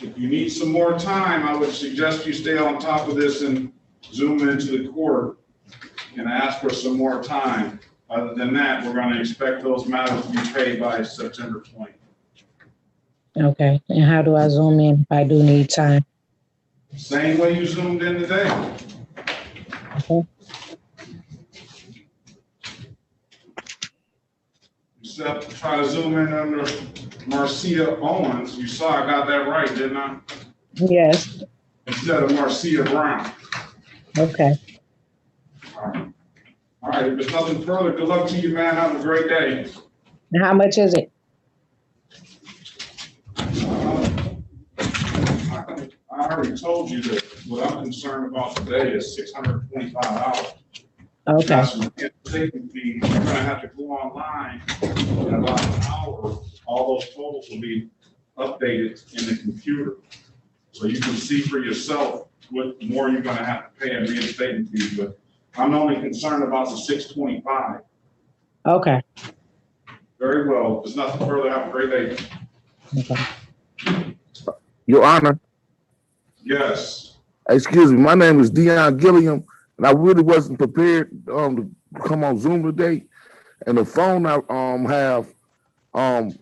if you need some more time, I would suggest you stay on top of this and zoom into the court and ask for some more time. Other than that, we're going to expect those matters to be paid by September 20th. Okay, and how do I zoom in if I do need time? Same way you zoomed in today. Okay. Except try to zoom in under Marcia Owens. You saw I got that right, didn't I? Yes, Instead of Marcia Brown. okay. All right, if there's nothing further, good luck to you, man. Have a great day. And how much is it? I already told you that what I'm concerned about today is $625. Okay, That's an taking fee. You're gonna have to go online in about an hour. All those totals will be updated in the computer. So you can see for yourself what more you're gonna have to pay in reinstatement fees, but I'm only concerned about the $625. okay. Very well. If there's nothing further, have a great day. Okay. Your Honor, Yes. excuse me, my name is Dion Gilliam, and I really wasn't prepared to come on Zoom today. And the phone I have while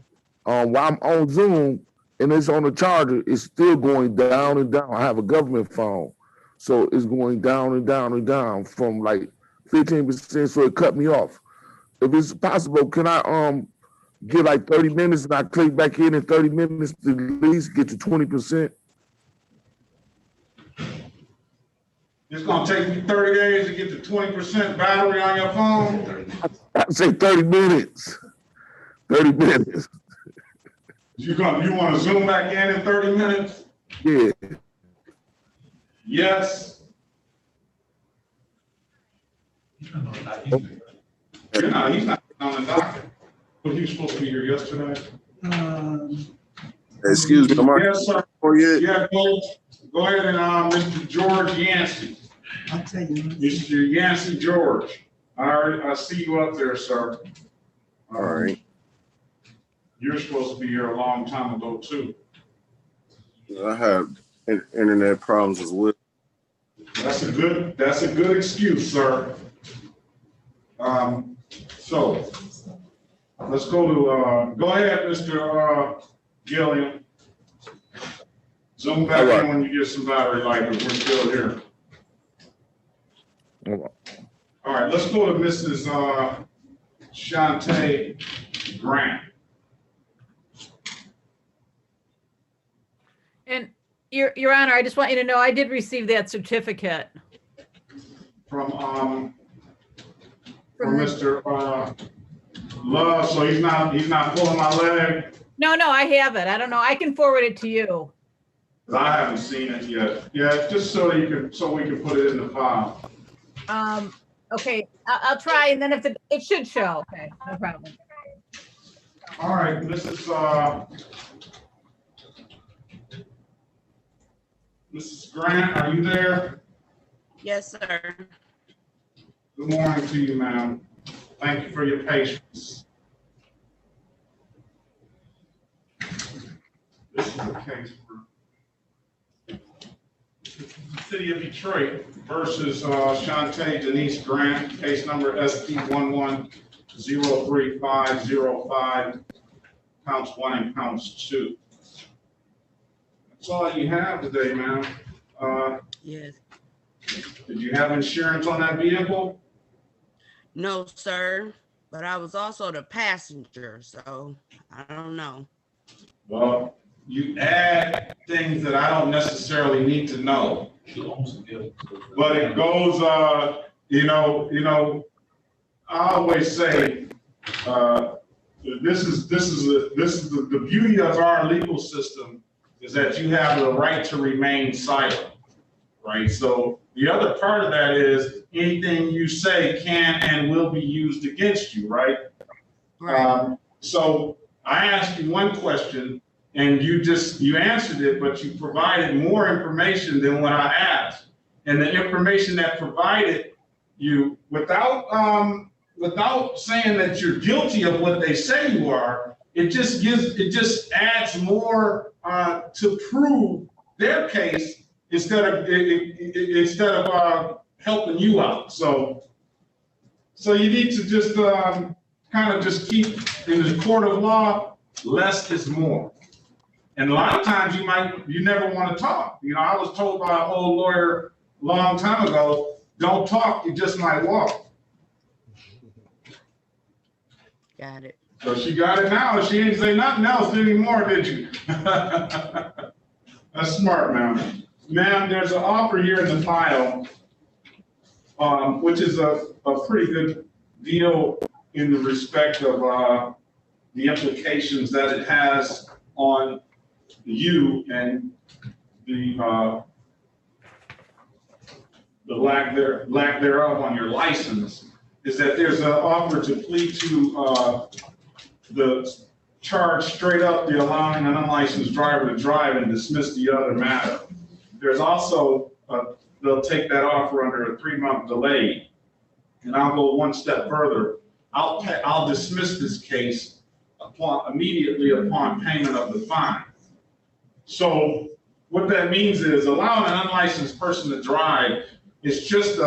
I'm on Zoom and it's on the charger, it's still going down and down. I have a government phone, so it's going down and down and down from like 15%. So it cut me off. If it's possible, can I get like 30 minutes and I click back in 30 minutes to at least get to 20%? It's gonna take you 30 days to get to 20% battery on your phone? I'd say 30 minutes. 30 minutes. You wanna zoom back in 30 minutes? Yeah. Yes. He's not on the docket. Was he supposed to be here yesterday? Excuse me, Mark. Yes, sir. Yeah, go ahead and Mr. George Yancey. I'll tell you. Mr. Yancey George. I see you up there, sir. All right. You're supposed to be here a long time ago too. I have internet problems as well. That's a good excuse, sir. So let's go to go ahead, Mr. Gilliam. Zoom back in when you get some battery life, but we're still here. All right, let's go to Mrs. Shantae Grant. And Your Honor, I just want you to know I did receive that certificate. From Mr. Love, so he's not pulling my leg? No, I have it. I don't know. I can forward it to you. I haven't seen it yet. Yeah, just so we can put it in the file. Okay, I'll try, and then if it should show. Okay, no problem. All right, Mrs. Grant, are you there? Yes, sir. Good morning to you, ma'am. Thank you for your patience. This is a case for the City of Detroit versus Shantae Denise Grant, case number SP 1103505, counts 1 and counts 2. That's all you have today, ma'am. Yes. Did you have insurance on that vehicle? No, sir. But I was also the passenger, so I don't know. Well, You add things that I don't necessarily need to know. But it goes, I always say, this is the beauty of our legal system is that you have the right to remain silent, right? So the other part of that is anything you say can and will be used against you, right? Right. So I asked you one question and you answered it, but you provided more information than what I asked. And the information that provided you without saying that you're guilty of what they say you are, it just adds more to prove their case instead of helping you out. So you need to just kind of just keep in the court of law, less is more. And a lot of times you never want to talk. You know, I was told by an old lawyer a long time ago, don't talk, you just might walk. Got it. So she got it now. She didn't say nothing else anymore, did you? That's smart, ma'am. Ma'am, there's an offer here in the file, which is a pretty good deal in the respect of the implications that it has on you and the lack thereof on your license, is that there's an offer to plead to the charge straight up, the allowing an unlicensed driver to drive and dismiss the other matter. There's also, they'll take that offer under a 3-month delay. And I'll go one step further. I'll dismiss this case immediately upon payment of the fine. So what that means is allowing an unlicensed person to drive is just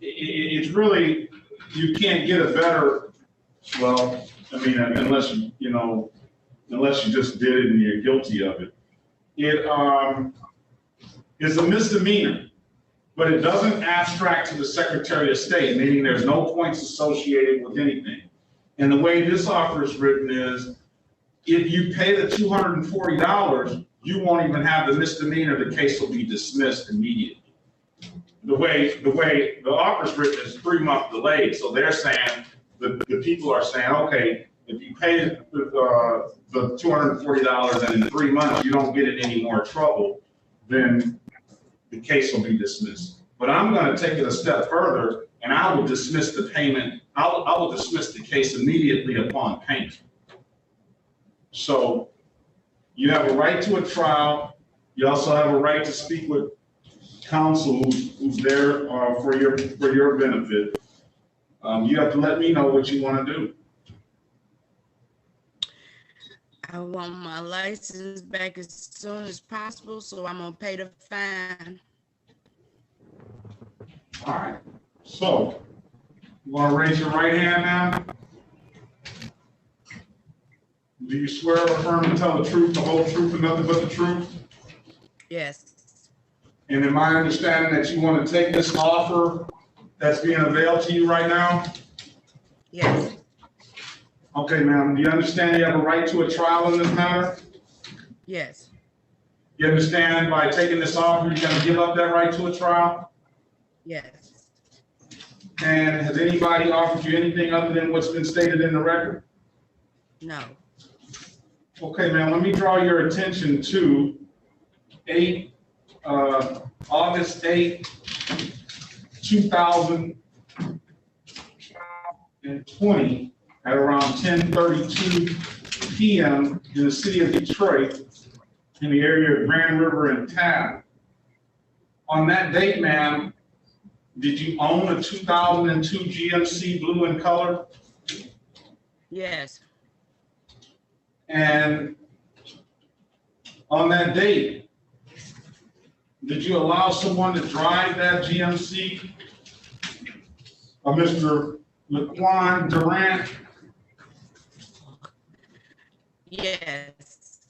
it's really, you can't get a better, well, I mean, unless unless you just did it and you're guilty of it. It is a misdemeanor, but it doesn't abstract to the Secretary of State, meaning there's no points associated with anything. And the way this offer is written is, if you pay the $240, you won't even have the misdemeanor, the case will be dismissed immediately. The way the offer is written is 3-month delayed, so they're saying, the people are saying, okay, if you pay the $240 and in 3 months you don't get in any more trouble, then the case will be dismissed. But I'm going to take it a step further, and I will dismiss the payment. I will dismiss the case immediately upon payment. So you have a right to a trial. You also have a right to speak with counsel who's there for your benefit. You have to let me know what you want to do. I want my license back as soon as possible, so I'm gonna pay the fine. All right. So you want to raise your right hand now? Do you swear or affirm to tell the truth, the whole truth, and nothing but the truth? Yes. And in my understanding that you want to take this offer that's being availed to you right now? Yes. Okay, ma'am. Do you understand you have a right to a trial in this matter? Yes. You understand by taking this offer, you're going to give up that right to a trial? Yes. And has anybody offered you anything other than what's been stated in the record? No. Okay, ma'am, let me draw your attention to August 8, 2020 at around 10:32 p.m. in the city of Detroit in the area of Grand River and Tabb. On that date, ma'am, did you own a 2002 GMC blue in color? Yes. And on that date, did you allow someone to drive that GMC? Mr. Laquan Durant? Yes.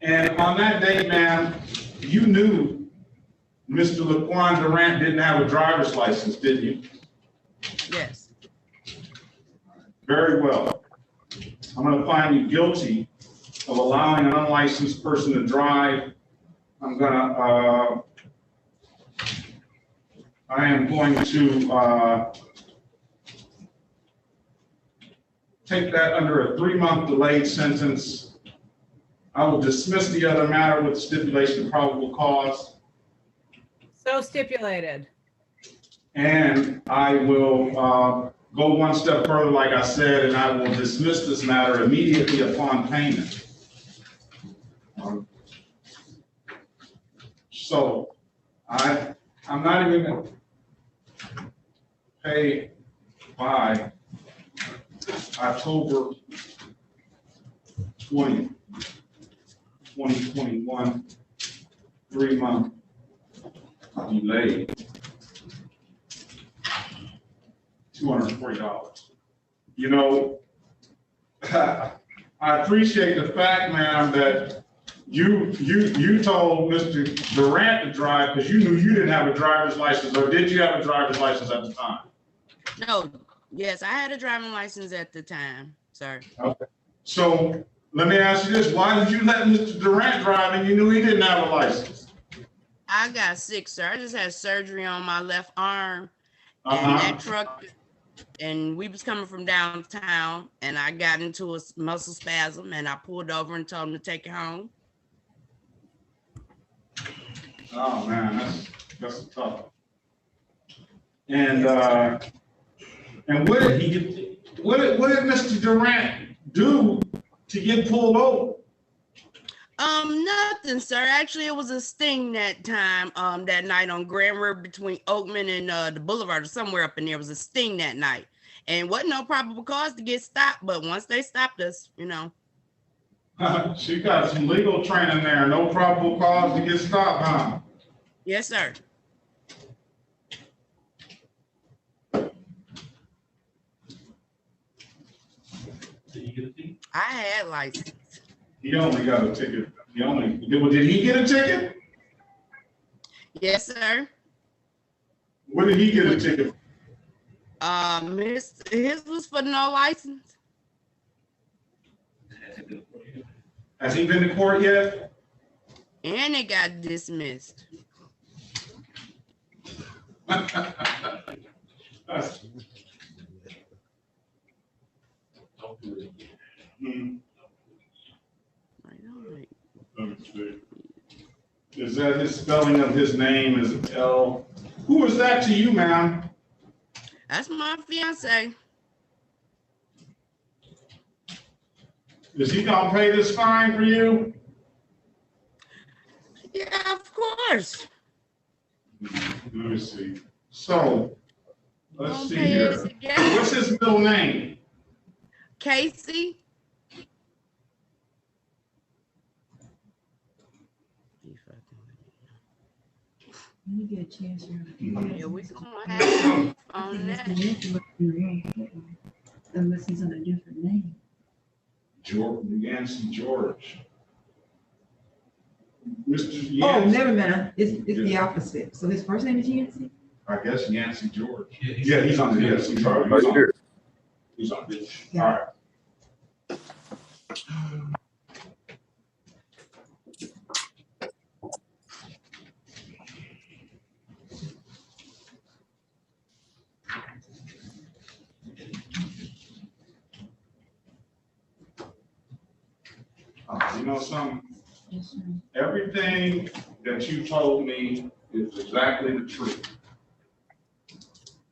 And on that date, ma'am, you knew Mr. Laquan Durant didn't have a driver's license, didn't you? Yes. Very well. I'm going to find you guilty of allowing an unlicensed person to drive. I am going to take that under a 3-month delayed sentence. I will dismiss the other matter with stipulation of probable cause. So stipulated. And I will go one step further, like I said, and I will dismiss this matter immediately upon payment. So I'm not even going to pay by October 20, 2021, 3-month delay, $240. You know, I appreciate the fact, ma'am, that you told Mr. Durant to drive because you knew you didn't have a driver's license, or did you have a driver's license at the time? No, yes, I had a driving license at the time, sir. Okay. So let me ask you this, why did you let Mr. Durant drive and you knew he didn't have a license? I got sick, sir. I just had surgery on my left arm, and Uh-huh. that truck, and we was coming from downtown, and I got into a muscle spasm, and I pulled over and told him to take it home. Oh, man, that's tough. And what did Mr. Durant do to get pulled over? Nothing, sir. Actually, it was a sting that time, that night on Grand River between Oakman and the Boulevard or somewhere up in there. It was a sting that night. And wasn't no probable cause to get stopped, but once they stopped us, you know. She got some legal training there, no probable cause to get stopped, huh? Yes, sir. I had license. He only got a ticket. Did he get a ticket? Yes, sir. What did he get a ticket? His was for no license. Has he been to court yet? And it got dismissed. Is that his spelling of his name? Is it L? Who is that to you, ma'am? That's my fiance. Is he gonna pay this fine for you? Yeah, of course. Let me see. So, let's see Okay, here. What's his middle name? Casey. When you get a chance, Yeah, we gonna have on that. Unless he's under a different name. Yancey George. Mr. Oh, Yancey. never mind. It's the opposite. So his first name is Yancey? I guess Yancey George. Yeah, he's on the, yes, he's on. He's on. All right. You know something? Yes, sir. Everything that you told me is exactly the truth.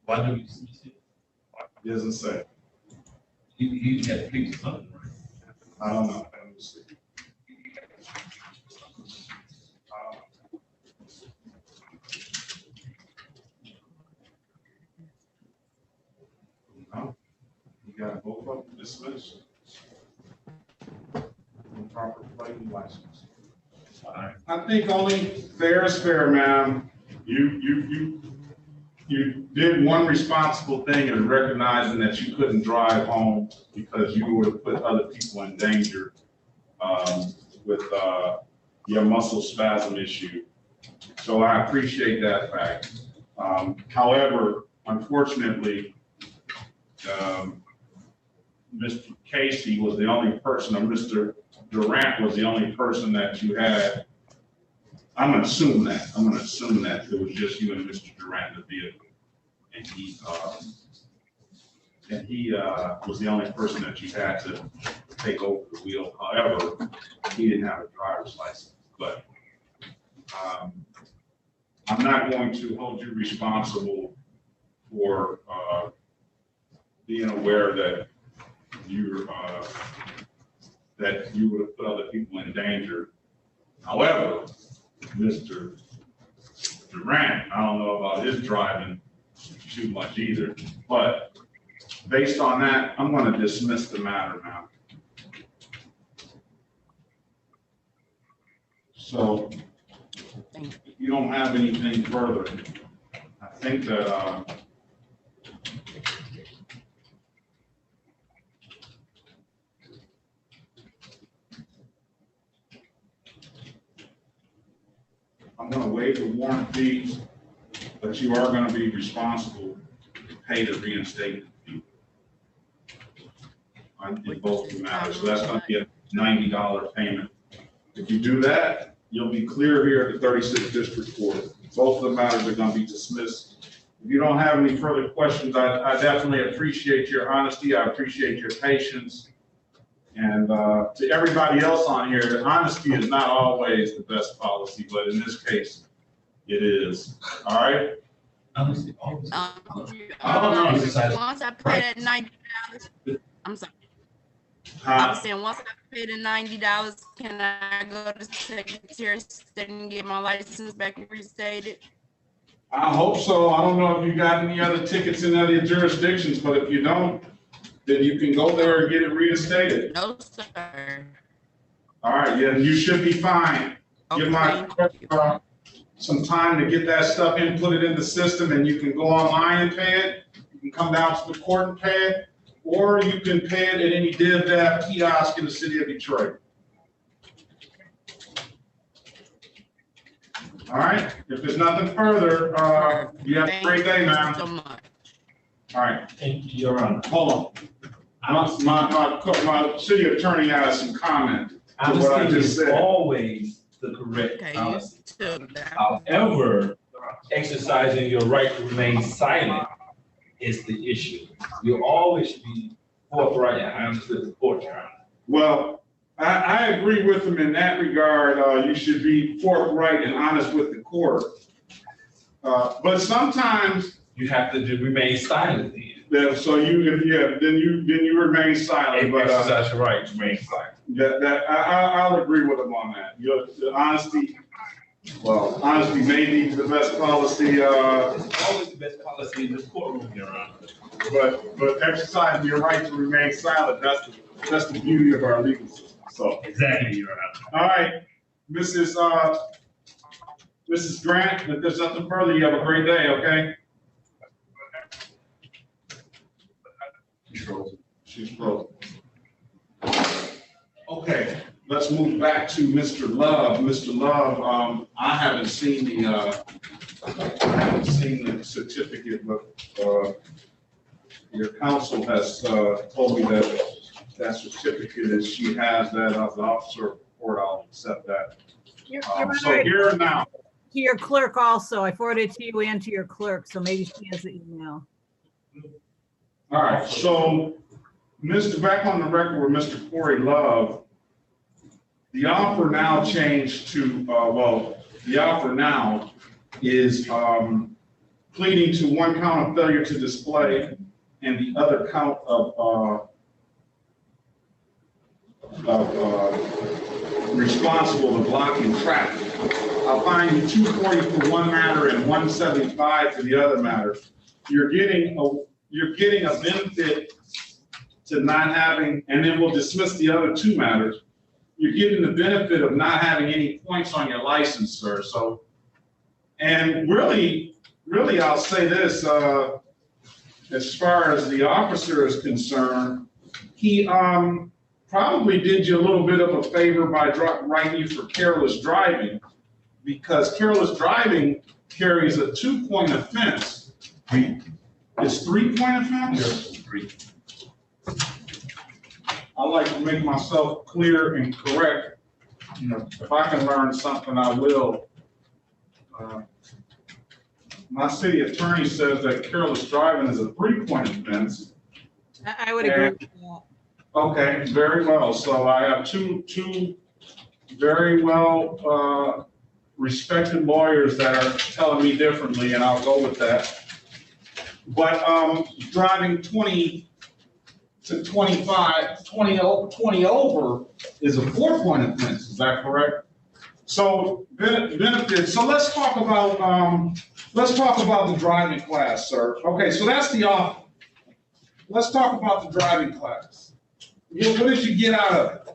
Why do you see it? Doesn't say. He had to fix something, right? I don't know. Let me see. No, you got both of them dismissed. Proper plate and license. I think only fair is fair, ma'am. You did one responsible thing in recognizing that you couldn't drive home because you would have put other people in danger with your muscle spasm issue. So I appreciate that fact. However, unfortunately, Mr. Casey was the only person, or Mr. Durant was the only person that you had. I'm gonna assume that it was just you and Mr. Durant in the vehicle. And he was the only person that you had to take over the wheel. However, he didn't have a driver's license. But I'm not going to hold you responsible for being aware that that you would have put other people in danger. However, Mr. Durant, I don't know about his driving too much either, but based on that, I'm going to dismiss the matter now. So if you don't have anything further, I think that gonna waive the warrant fee, but you are gonna be responsible to pay the reinstatement fee in both matters. So that's gonna be a $90 payment. If you do that, you'll be clear here at the 36th District Court. Both of the matters are gonna be dismissed. If you don't have any further questions, I definitely appreciate your honesty. I appreciate your patience. And to everybody else on here, honesty is not always the best policy, but in this case, it is. All right? Honestly, Once I pay that $90, I'm sorry. I was saying, once I pay the $90, can I go to Secretary of State and get my license back restated? I hope so. I don't know if you got any other tickets in other jurisdictions, but if you don't, then you can go there and get it reinstated. No, sir. All right, yeah, you should be fine. Okay. Give my some time to get that stuff in, put it in the system, and you can go online and pay it. You can come down to the court and pay it, or you can pay it at any DivDav kiosk in the city of Detroit. All right, if there's nothing further, you have a great day, man. So much. All right. Thank you, Your Honor. Hold on. My city attorney has some comment to what I Honesty just is said. always the correct Okay, policy. you However, exercising your right to remain silent is the issue. You'll always be forthright and honest with the court, Your Honor. Well, I agree with him in that regard. You should be forthright and honest with the court. But sometimes you have to remain silent then. Yeah, so then you remain silent. And but exercise your right to remain silent. I'll agree with him on that. Your honesty may be the best policy. Always the best policy in this courtroom, Your Honor. But exercising your right to remain silent, that's the beauty of our legal system. So exactly, Your Honor. All right, Mrs. Grant, if there's nothing further, you have a great day, okay? She's frozen. Okay, let's move back to Mr. Love. Mr. Love, I haven't seen the certificate, but your counsel has told me that certificate is she has that as an officer report. I'll accept that. So here and now. To your clerk also, I forwarded it to you and to your clerk, so maybe she has the email. All right, so back on the record with Mr. Corey Love, the offer now changed to, the offer now is pleading to one count of failure to display and the other count of responsible to blocking traffic. I'll find you 240 for one matter and 175 for the other matter. You're getting a benefit to not having, and then we'll dismiss the other two matters. You're getting the benefit of not having any points on your license, sir. So, and really, I'll say this, as far as the officer is concerned, he probably did you a little bit of a favor by writing you for careless driving, because careless driving carries a 2-point offense. It's 3-point offense? Yes, 3. I like to make myself clear and correct. You know, if I can learn something, I will. My city attorney says that careless driving is a 3-point offense. I would agree with that. Okay, very well. So I have two very well respected lawyers that are telling me differently, and I'll go with that. But driving 20 to 25, 20 over is a 4-point offense. Is that correct? So benefits. So let's talk about the driving class, sir. Okay, so that's the offer. Let's talk about the driving class. What did you get out of it?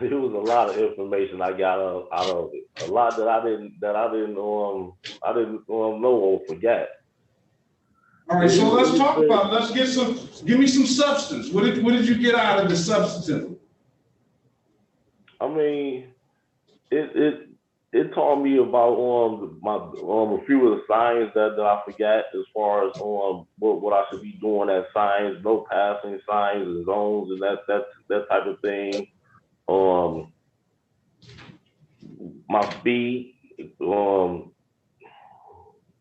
It was a lot of information I got out of it. A lot that I didn't know or forget. All right, so let's talk about. Give me some substance. What did you get out of the substantive? I mean, it it taught me about a few of the signs that I forgot as far as what I should be doing at signs, no passing signs and zones and that type of thing. My speed,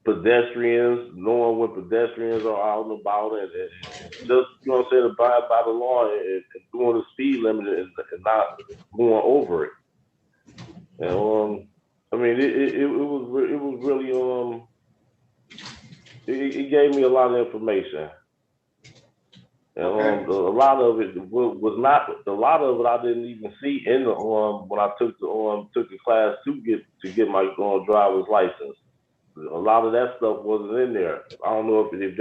pedestrians, knowing when pedestrians are out and about, and just, you know what I'm saying, abide by the law and doing the speed limit and not going over it. And I mean, it was really it gave me a lot of information. And a lot of it was not. A lot of it I didn't even see in the when I took the class to get my driver's license. A lot of that stuff wasn't in there. I don't know if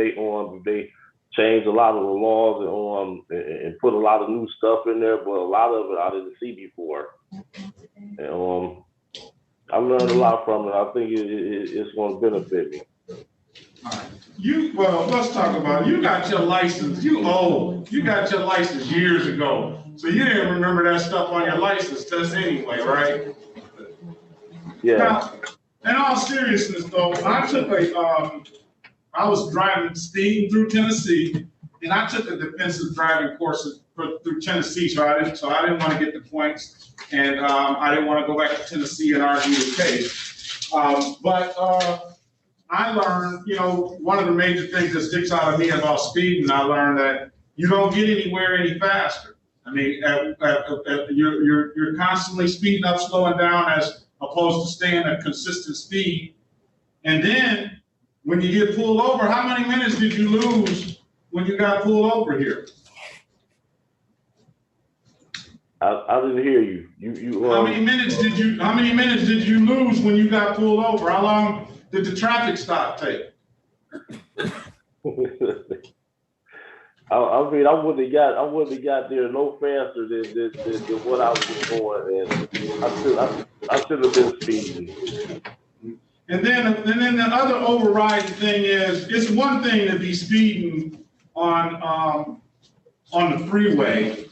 they changed a lot of the laws and put a lot of new stuff in there, but a lot of it I didn't see before. And I learned a lot from it. I think it's going to benefit me. Well, let's talk about it. You got your license. You old. You got your license years ago, so you didn't remember that stuff on your license test anyway, right? Yeah. Now, in all seriousness, though, I was driving, speeding through Tennessee, and I took a defensive driving course through Tennessee, so I didn't want to get the points, and I didn't want to go back to Tennessee and argue the case. But I learned, one of the major things that sticks out of me about speeding, I learned that you don't get anywhere any faster. I mean, you're constantly speeding up, slowing down, as opposed to staying at consistent speed. And then when you get pulled over, how many minutes did you lose when you got pulled over here? I didn't hear you. How many minutes did you lose when you got pulled over? How long did the traffic stop take? I mean, I wouldn't have got there no faster than what I was going, and I should have been speeding. And then the other overriding thing is, it's one thing to be speeding on the freeway,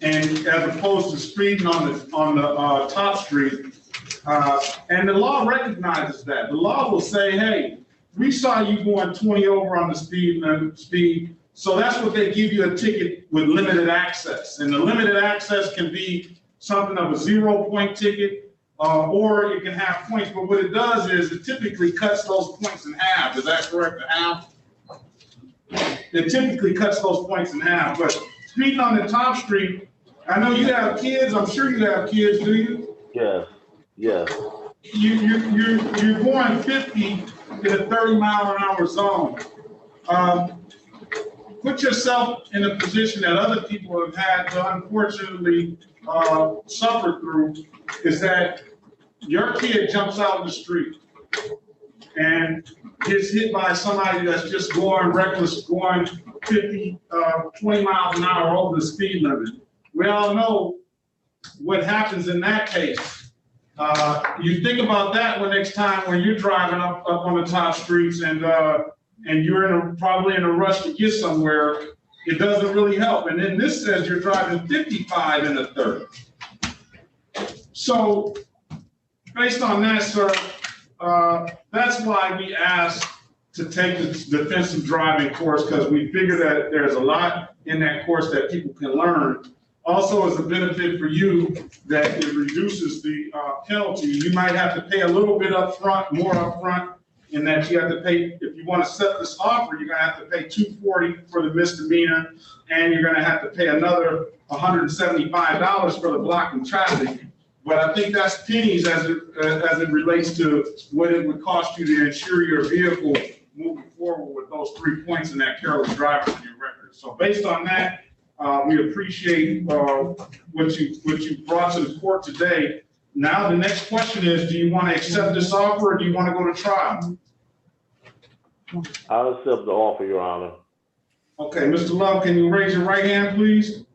and as opposed to speeding on the top street. And the law recognizes that. The law will say, hey, we saw you going 20 over on the speed. So that's what they give you a ticket with limited access. And the limited access can be something of a 0-point ticket, or you can have points. But what it does is it typically cuts those points in half. Is that correct? Half? It typically cuts those points in half. But speeding on the top street, I know you have kids. I'm sure you have kids, do you? Yes. Yes. You're going 50 in a 30-mile-an-hour zone. Put yourself in a position that other people have had to unfortunately suffer through, is that your kid jumps out in the street and gets hit by somebody that's just going reckless, going 20 miles an hour over the speed limit. We all know what happens in that case. You think about that next time when you're driving up on the top streets and you're probably in a rush to get somewhere. It doesn't really help. And then this says you're driving 55 in a 30. So based on that, sir, that's why we asked to take the defensive driving course, because we figure that there's a lot in that course that people can learn. Also, as a benefit for you, that it reduces the penalty. You might have to pay a little bit up front, more up front, in that you have to pay, if you want to set this offer, you're going to have to pay $240 for the misdemeanor, and you're going to have to pay another $175 for the blocking traffic. But I think that's pennies as it relates to what it would cost you to insure your vehicle moving forward with those 3 points in that careless driving on your record. So based on that, we appreciate what you brought to the court today. Now, the next question is, do you want to accept this offer, or do you want to go to trial? I'll accept the offer, Your Honor. Okay, Mr. Love, can you raise your right hand, please?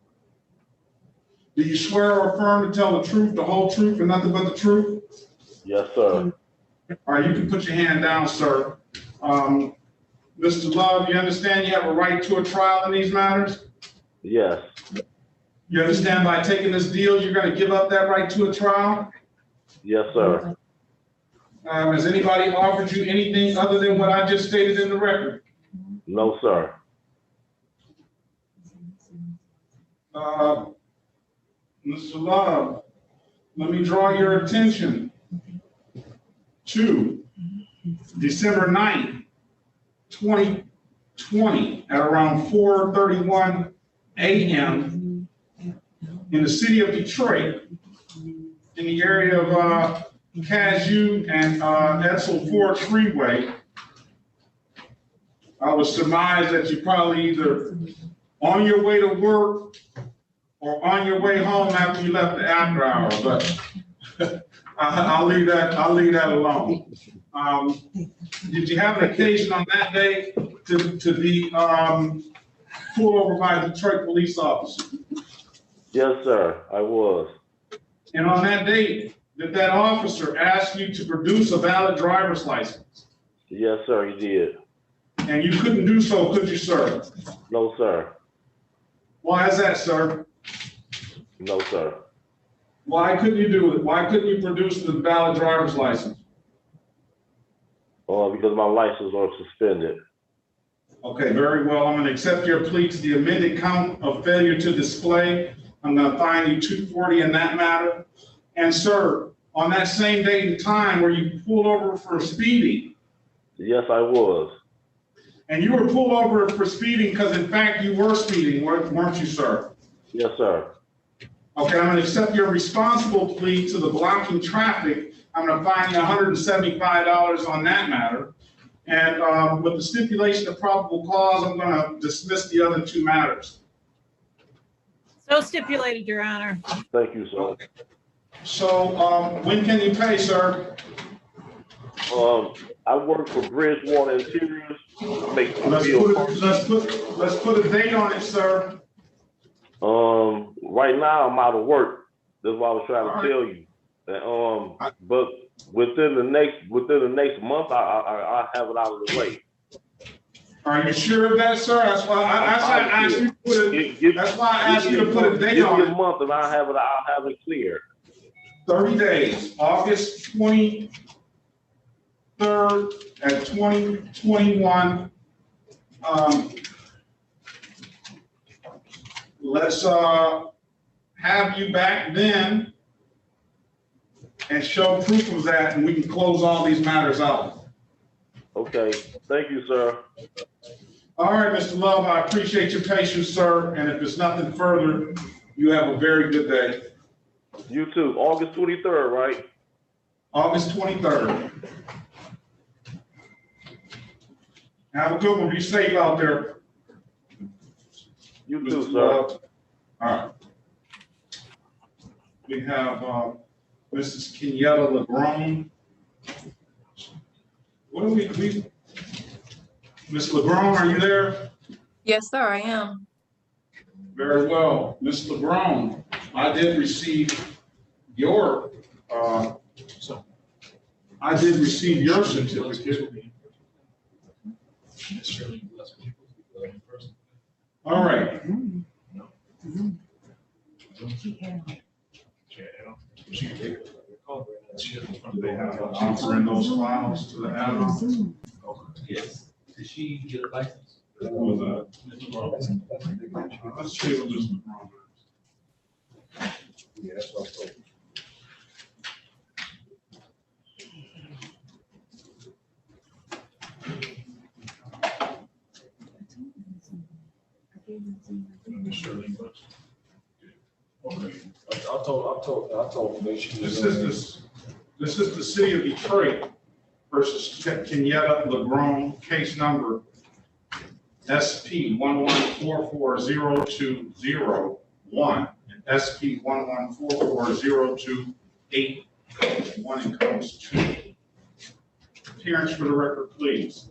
Do you swear or affirm to tell the truth, the whole truth, and nothing but the truth? Yes, sir. All right, you can put your hand down, sir. Mr. Love, you understand you have a right to a trial in these matters? Yes. You understand by taking this deal, you're going to give up that right to a trial? Yes, sir. Has anybody offered you anything other than what I just stated in the record? No, sir. Mr. Love, let me draw your attention to December 9th, 2020, at around 4:31 a.m. in the city of Detroit, in the area of Cashew and Edsel Ford Freeway. I would surmise that you're probably either on your way to work or on your way home after you left the after hour, but I'll leave that alone. Did you have an occasion on that day to be pulled over by a Detroit police officer? Yes, sir, I was. And on that date, did that officer ask you to produce a valid driver's license? Yes, sir, he did. And you couldn't do so, could you, sir? No, sir. Why is that, sir? No, sir. Why couldn't you do it? Why couldn't you produce the valid driver's license? Because my license was suspended. Okay, very well. I'm going to accept your plea to the amended count of failure to display. I'm going to fine you $240 in that matter. And sir, on that same date and time, were you pulled over for speeding? Yes, I was. And you were pulled over for speeding because in fact you were speeding, weren't you, sir? Yes, sir. Okay, I'm going to accept your responsible plea to the blocking traffic. I'm going to fine you $175 on that matter. And with the stipulation of probable cause, I'm going to dismiss the other two matters. So stipulated, Your Honor. Thank you, sir. So when can you pay, sir? I work for Bridgewater Interiors. Let's put a date on it, sir. Right now I'm out of work. That's what I was trying to tell you. And, but within the next month, I have it out of the way. Are you sure of that, sir? That's why I asked you to put it. That's why I asked you to put a date on it. Give me a month and I'll have it clear. 30 days, August 23rd at 2021. Let's have you back then and show proof of that, and we can close all these matters out. Okay, thank you, sir. All right, Mr. Love, I appreciate your patience, sir, and if there's nothing further, you have a very good day. You too. August 23rd, right? August 23rd. Have a good one. Be safe out there. You too, sir. All right. We have Mrs. Kenyatta LeBron. What do we Ms. LeBron, are you there? Yes, sir, I am. Very well. Ms. LeBron, I did receive your certificate. All right. They have offering those files to the add-on. Yes. Did she get a license? Let's see what Ms. LeBron does. Yeah, that's what I told. Okay. I told them they should. This is the city of Detroit versus Kenyatta LeBron, case number SP 114402001 and SP 1144028. One and comes two. Appearance for the record, please.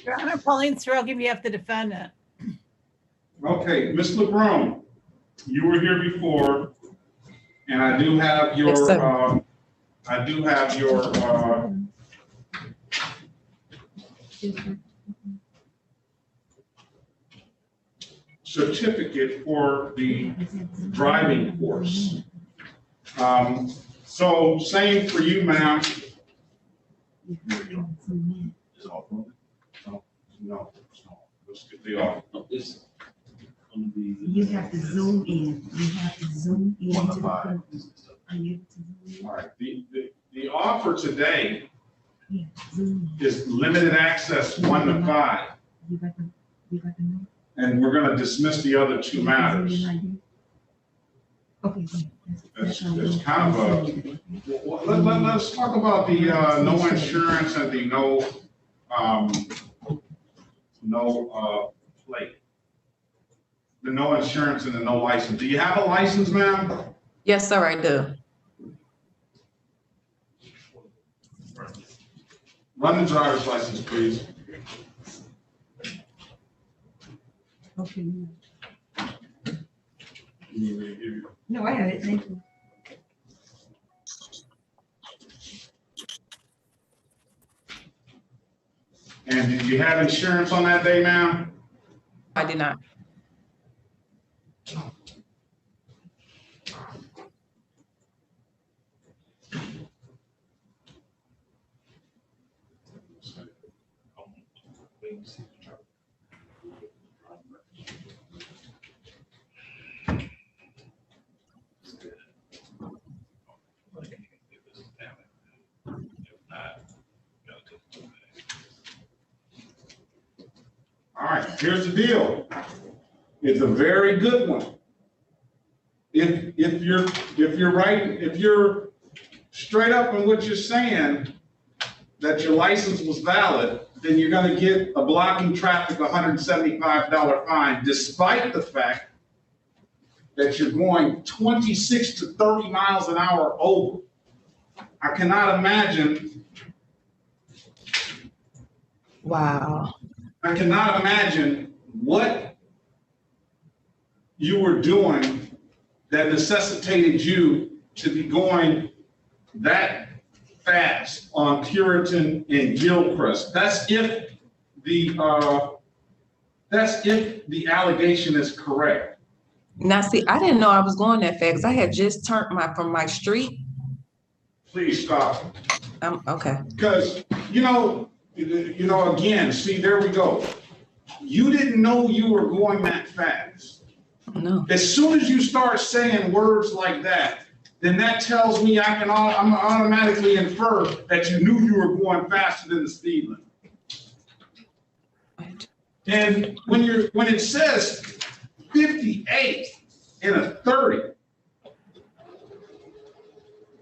Your Honor, Pauline Sorokin, you have to defend it. Okay, Ms. LeBron, you were here before, and I do have your, certificate for the driving course. So same for you, ma'am. It's all broken? No. Let's get the off. It's gonna be. You have to zoom in. You have to zoom in. 1 to to the 5. front. Are you able to zoom in? All right, the offer today Yeah, zoom in. is limited access 1 to 5, You got the number? and we're gonna dismiss the other 2 matters. Okay, It's kind of let's talk about the no insurance and the no plate. The no insurance and the no license. Do you have a license, ma'am? Yes, sir, I do. Run the driver's license, please. Okay. No, I have it, thank you. And did you have insurance on that day, ma'am? I did not. All right, here's the deal. It's a very good one. If you're right, if you're straight up in what you're saying, that your license was valid, then you're gonna get a blocking traffic $175 fine, despite the fact that you're going 26 to 30 miles an hour over. I cannot imagine. Wow. I cannot imagine what you were doing that necessitated you to be going that fast on Puritan and Gilchrist. That's if the allegation is correct. Now, see, I didn't know I was going that fast. I had just turned from my street. Please stop. Okay. Because, again, see, there we go. You didn't know you were going that fast. No. As soon as you start saying words like that, then that tells me I'm automatically infer that you knew you were going faster than the speed limit. And when it says 58 in a 30,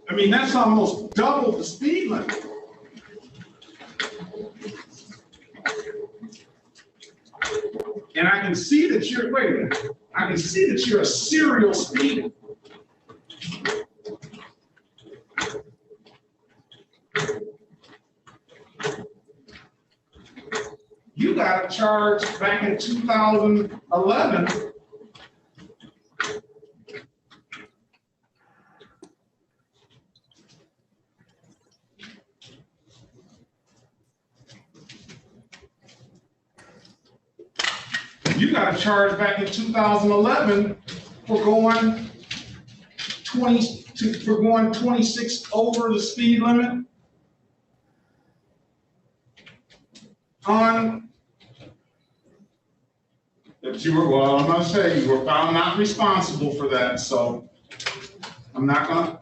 I mean, that's almost double the speed limit. And I can see that I can see that you're a serial speeder. You got a charge back in 2011. You got a charge back in 2011 for going 26 over the speed limit on that you were, well, I'm gonna say you were found not responsible for that, so I'm not gonna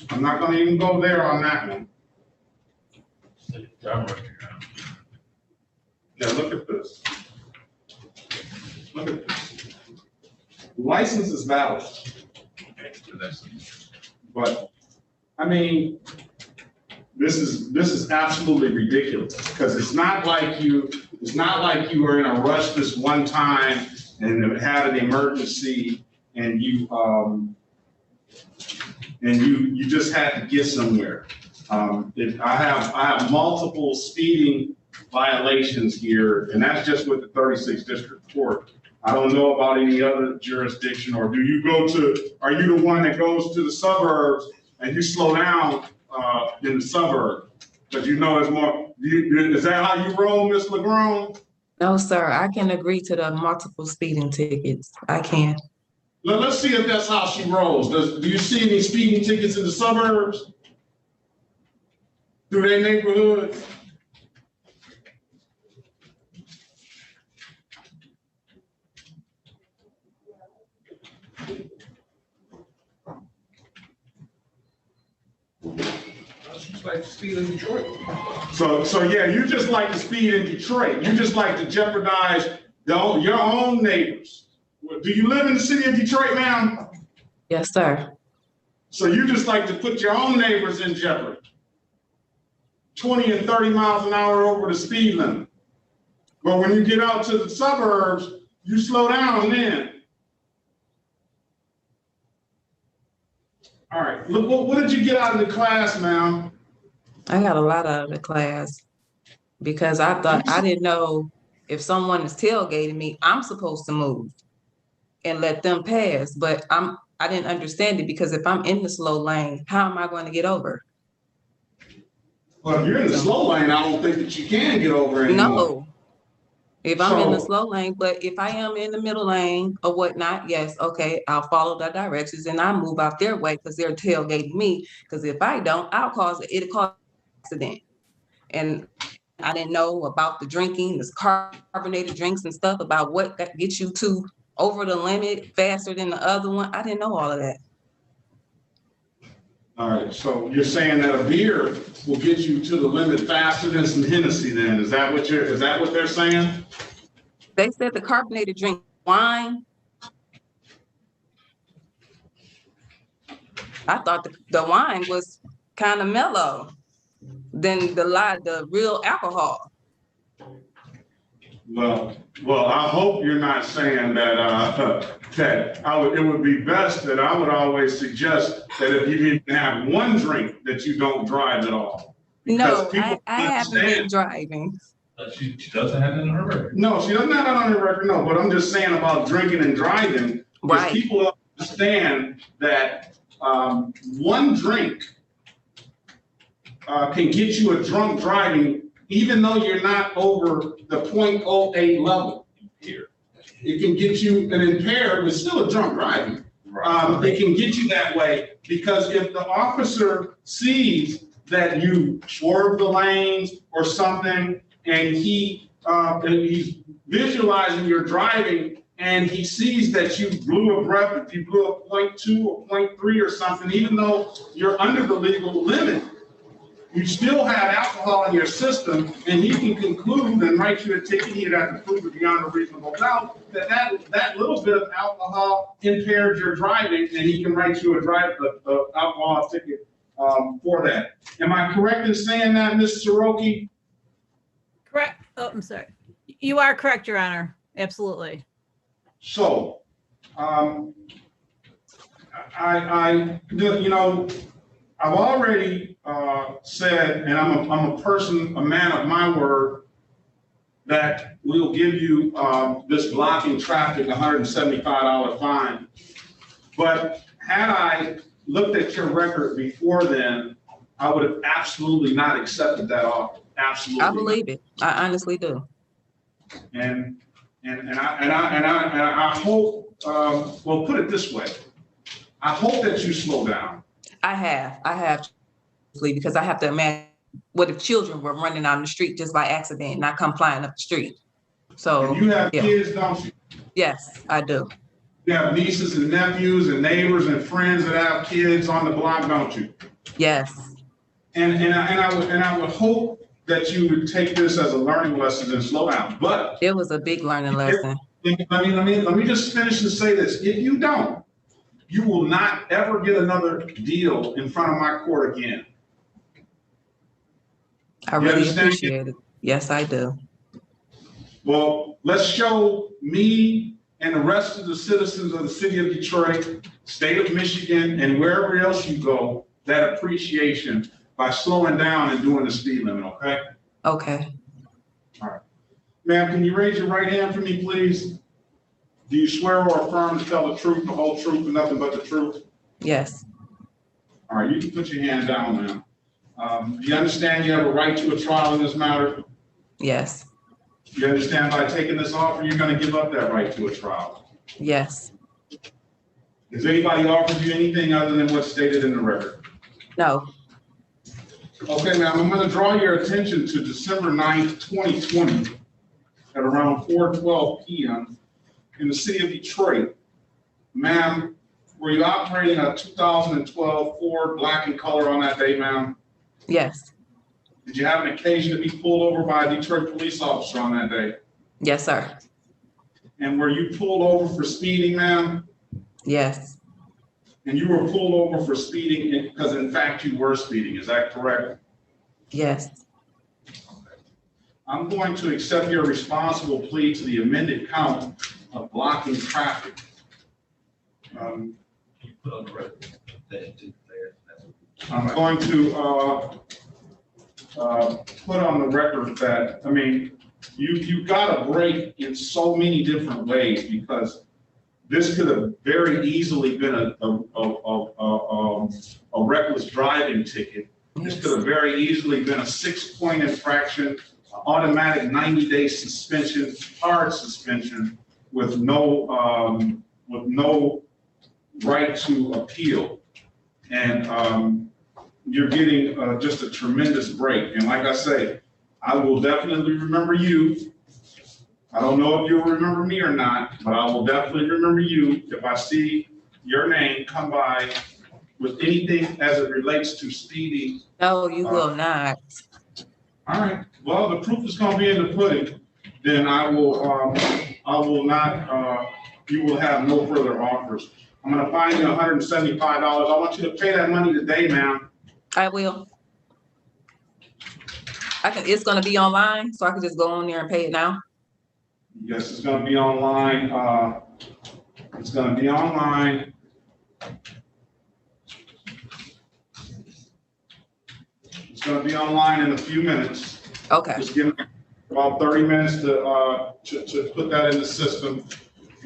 even go there on that one. Yeah, look at this. Look at this. License is valid. But I mean, this is absolutely ridiculous, because it's not like you were in a rush this one time and had an emergency and you just had to get somewhere. I have multiple speeding violations here, and that's just with the 36th District Court. I don't know about any other jurisdiction, or are you the one that goes to the suburbs and you slow down in the suburbs? Because there's more, is that how you roll, Ms. LeGrone? No, sir, I can agree to the multiple speeding tickets. I can. Let's see if that's how she rolls. Do you see any speeding tickets in the suburbs? Through their neighborhood? just like to speed in Detroit. So yeah, you just like to speed in Detroit. You just like to jeopardize your own neighbors. Do you live in the city of Detroit, ma'am? Yes, sir. So you just like to put your own neighbors in jeopardy. 20 and 30 miles an hour over the speed limit. But when you get out to the suburbs, you slow down then. All right, look, what did you get out of the class, ma'am? I got a lot out of the class because I thought I didn't know if someone is tailgating me, I'm supposed to move and let them pass. But I didn't understand it because if I'm in the slow lane, how am I going to get over? Well, if you're in the slow lane, I don't think that you can get over anymore. No. If I'm in the slow lane, but if I am in the middle lane or whatnot, yes, okay, I'll follow the directions and I'll move out their way because they're tailgating me. Because if I don't, it'll cause an accident. And I didn't know about the drinking, this carbonated drinks and stuff, about what that gets you to over the limit faster than the other one. I didn't know all of that. All right, so you're saying that a beer will get you to the limit faster than some Hennessy then? Is that what they're saying? They said the carbonated drink, wine. I thought the wine was kind of mellow than the real alcohol. Well, I hope you're not saying that it would be best that I would always suggest that if you even have one drink that you don't drive at all. No, I haven't been driving. She doesn't have it on her record. No, she doesn't have it on her record, no, but I'm just saying about drinking and driving. Right. People don't understand that one drink can get you a drunk driving even though you're not over the 0.08 level here. It can get you an impaired, but still a drunk driving. It can get you that way because if the officer sees that you swerve the lanes or something, and he's visualizing your driving, and he sees that you blew a breath, if you blew a 0.2 or 0.3 or something, even though you're under the legal limit, you still have alcohol in your system, and he can conclude and write you a ticket. He'd have to prove it beyond a reasonable doubt that little bit of alcohol impaired your driving, and he can write you a alcohol ticket for that. Am I correct in saying that, Ms. Soroki? Correct. Oh, I'm sorry. You are correct, Your Honor. Absolutely. So, I've already said, and I'm a man of my word, that we'll give you this blocking traffic $175 fine. But had I looked at your record before then, I would have absolutely not accepted that offer. Absolutely. I believe it. I honestly do. And I hope. Well, put it this way. I hope that you slow down. I have, because I have to imagine what if children were running on the street just by accident and I come flying up the street. So and you have kids, don't you? Yes, I do. You have nieces and nephews and neighbors and friends that have kids on the block, don't you? Yes. And I would hope that you would take this as a learning lesson and slow down. But it was a big learning lesson. Let me just finish and say this. If you don't, you will not ever get another deal in front of my court again. I really appreciate it. Yes, I do. Well, let's show me and the rest of the citizens of the city of Detroit, state of Michigan, and wherever else you go, that appreciation by slowing down and doing the speed limit, okay? Okay. All right. Ma'am, can you raise your right hand for me, please? Do you swear or affirm to tell the truth, the whole truth, and nothing but the truth? Yes. All right, you can put your hand down now. Do you understand you have a right to a trial in this matter? Yes. You understand by taking this offer, you're going to give up that right to a trial? Yes. Has anybody offered you anything other than what's stated in the record? No. Okay, ma'am, I'm going to draw your attention to December 9th, 2020 at around 4:12 p.m. in the city of Detroit. Ma'am, were you operating a 2012 Ford black in color on that day, ma'am? Yes. Did you have an occasion to be pulled over by a Detroit police officer on that day? Yes, sir. And were you pulled over for speeding, ma'am? Yes. And you were pulled over for speeding because in fact you were speeding, is that correct? Yes. I'm going to accept your responsible plea to the amended count of blocking traffic. You put on the record that I'm going to put on the record that, I mean, you got a break in so many different ways because this could have very easily been a reckless driving ticket. This could have very easily been a 6-point infraction, automatic 90-day suspension, hard suspension with no right to appeal. And you're getting just a tremendous break. And like I say, I will definitely remember you. I don't know if you'll remember me or not, but I will definitely remember you if I see your name come by with anything as it relates to speeding. No, you will not. All right. Well, the proof is going to be in the pudding. Then I will not. You will have no further offers. I'm going to fine you $175. I want you to pay that money today, ma'am. I will. It's gonna be online, so I can just go on there and pay it now. Yes, it's going to be online. It's going to be online. It's going to be online in a few minutes. Okay. Just give me about 30 minutes to put that in the system,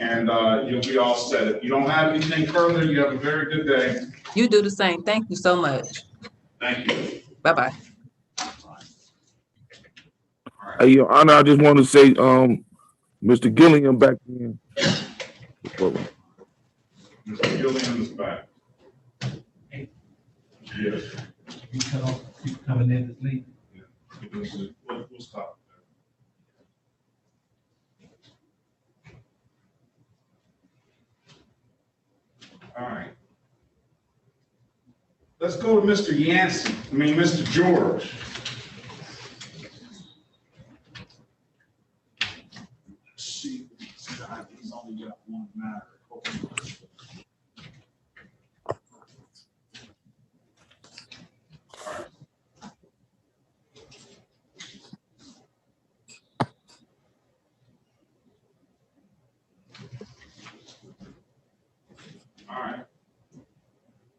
and you'll be all set. If you don't have anything further, you have a very good day. You do the same. Thank you so much. Thank you. Bye-bye. Hey, Your Honor, I just want to say, Mr. Gilliam back in. Mr. Gilliam is back. Yes. you keep coming in this late. We'll stop. All right. Let's go to Mr. Mr. George. Let's see, he's only got one matter. All right.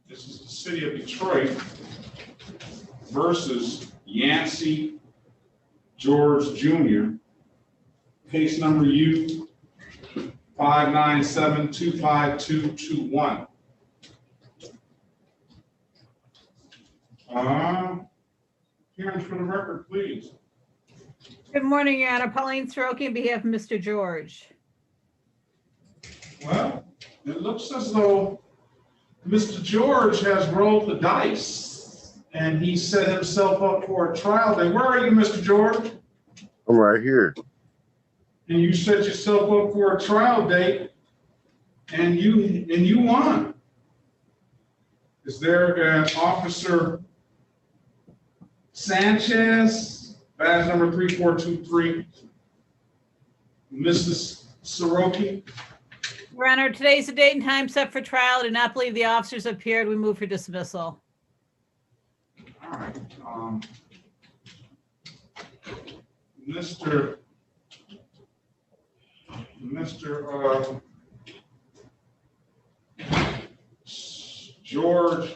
This is the city of Detroit versus Yancey George Jr. Case number U 597-25221. Hearing for the record, please. Good morning, Your Honor. Pauline Soroki on behalf of Mr. George. Well, it looks as though Mr. George has rolled the dice and he set himself up for a trial day. Where are you, Mr. George? I'm right here. And you set yourself up for a trial date and you won. Is there an Officer Sanchez, badge number 3423, Mrs. Soroki? Your Honor, today's the date and time set for trial. I do not believe the officers appeared. We move for dismissal. All right. Mr. George.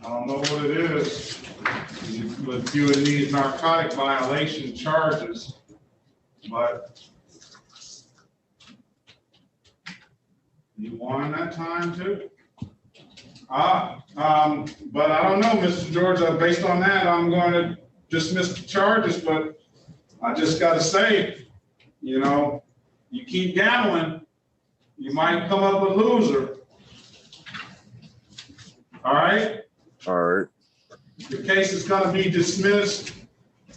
I don't know what it is, but you would need narcotic violation charges, but you won that time too. But I don't know, Mr. George, based on that, I'm going to dismiss the charges, but I just got to say, you know, you keep gambling, You might come up a loser. All right? All right. The case is gonna be dismissed.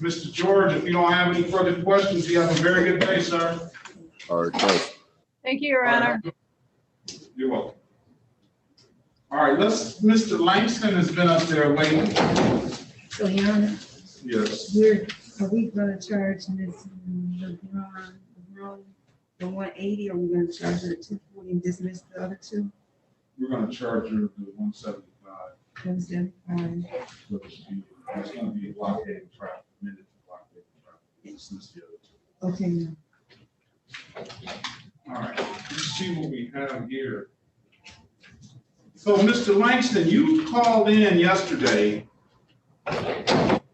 Mr. George, if you don't have any further questions, you have a very good day, sir. All right, thanks. Thank you, Your Honor. You're welcome. All right, Mr. Langston has been up there waiting. So, Your Honor, Yes. are we gonna charge Ms. LeBron the 180, or are we gonna charge her the 240 and dismiss the other two? We're gonna charge you the 175. 175. It's gonna be a blockade traffic, minute blockade traffic. Dismiss the other two. Okay, now. All right, let's see what we have here. So, Mr. Langston, you called in yesterday.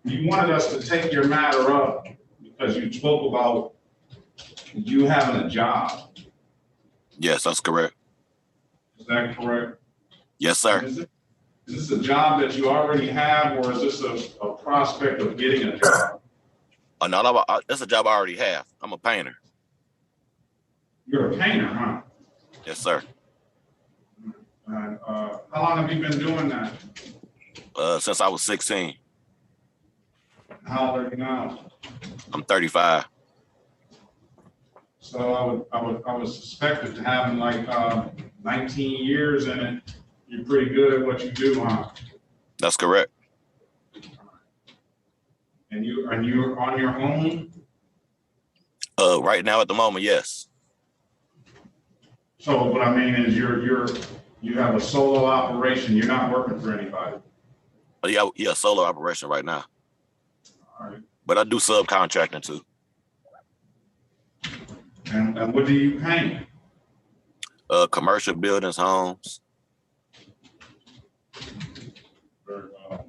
You wanted us to take your matter up because you spoke about you having a job. Yes, that's correct. Is that correct? Yes, sir. Is this a job that you already have, or is this a prospect of getting a job? Oh, no, that's a job I already have. I'm a painter. You're a painter, huh? Yes, sir. How long have you been doing that? Since I was 16. How old are you now? I'm 35. So I would suspect that having like 19 years in it, you're pretty good at what you do, huh? That's correct. And you're on your own? Right now at the moment, yes. So what I mean is you have a solo operation. You're not working for anybody. Yeah, solo operation right now. All right. But I do subcontracting too. And what do you paint? Commercial buildings, homes. Very well.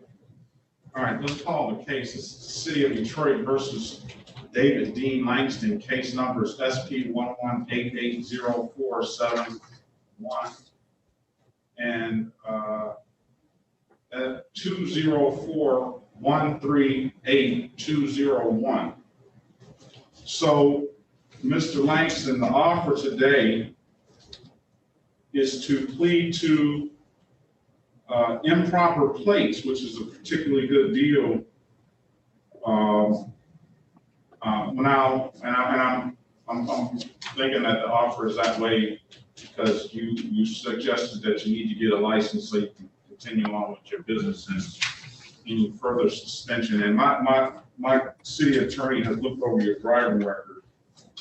All right, let's call the case. It's the City of Detroit versus David Dean Langston. Case numbers SP 1188047 and 204138201. So, Mr. Langston, the offer today is to plead to improper plates, which is a particularly good deal. Now, I'm thinking that the offer is that way because you suggested that you need to get a license so you can continue on with your business and any further suspension. And my city attorney has looked over your driving record,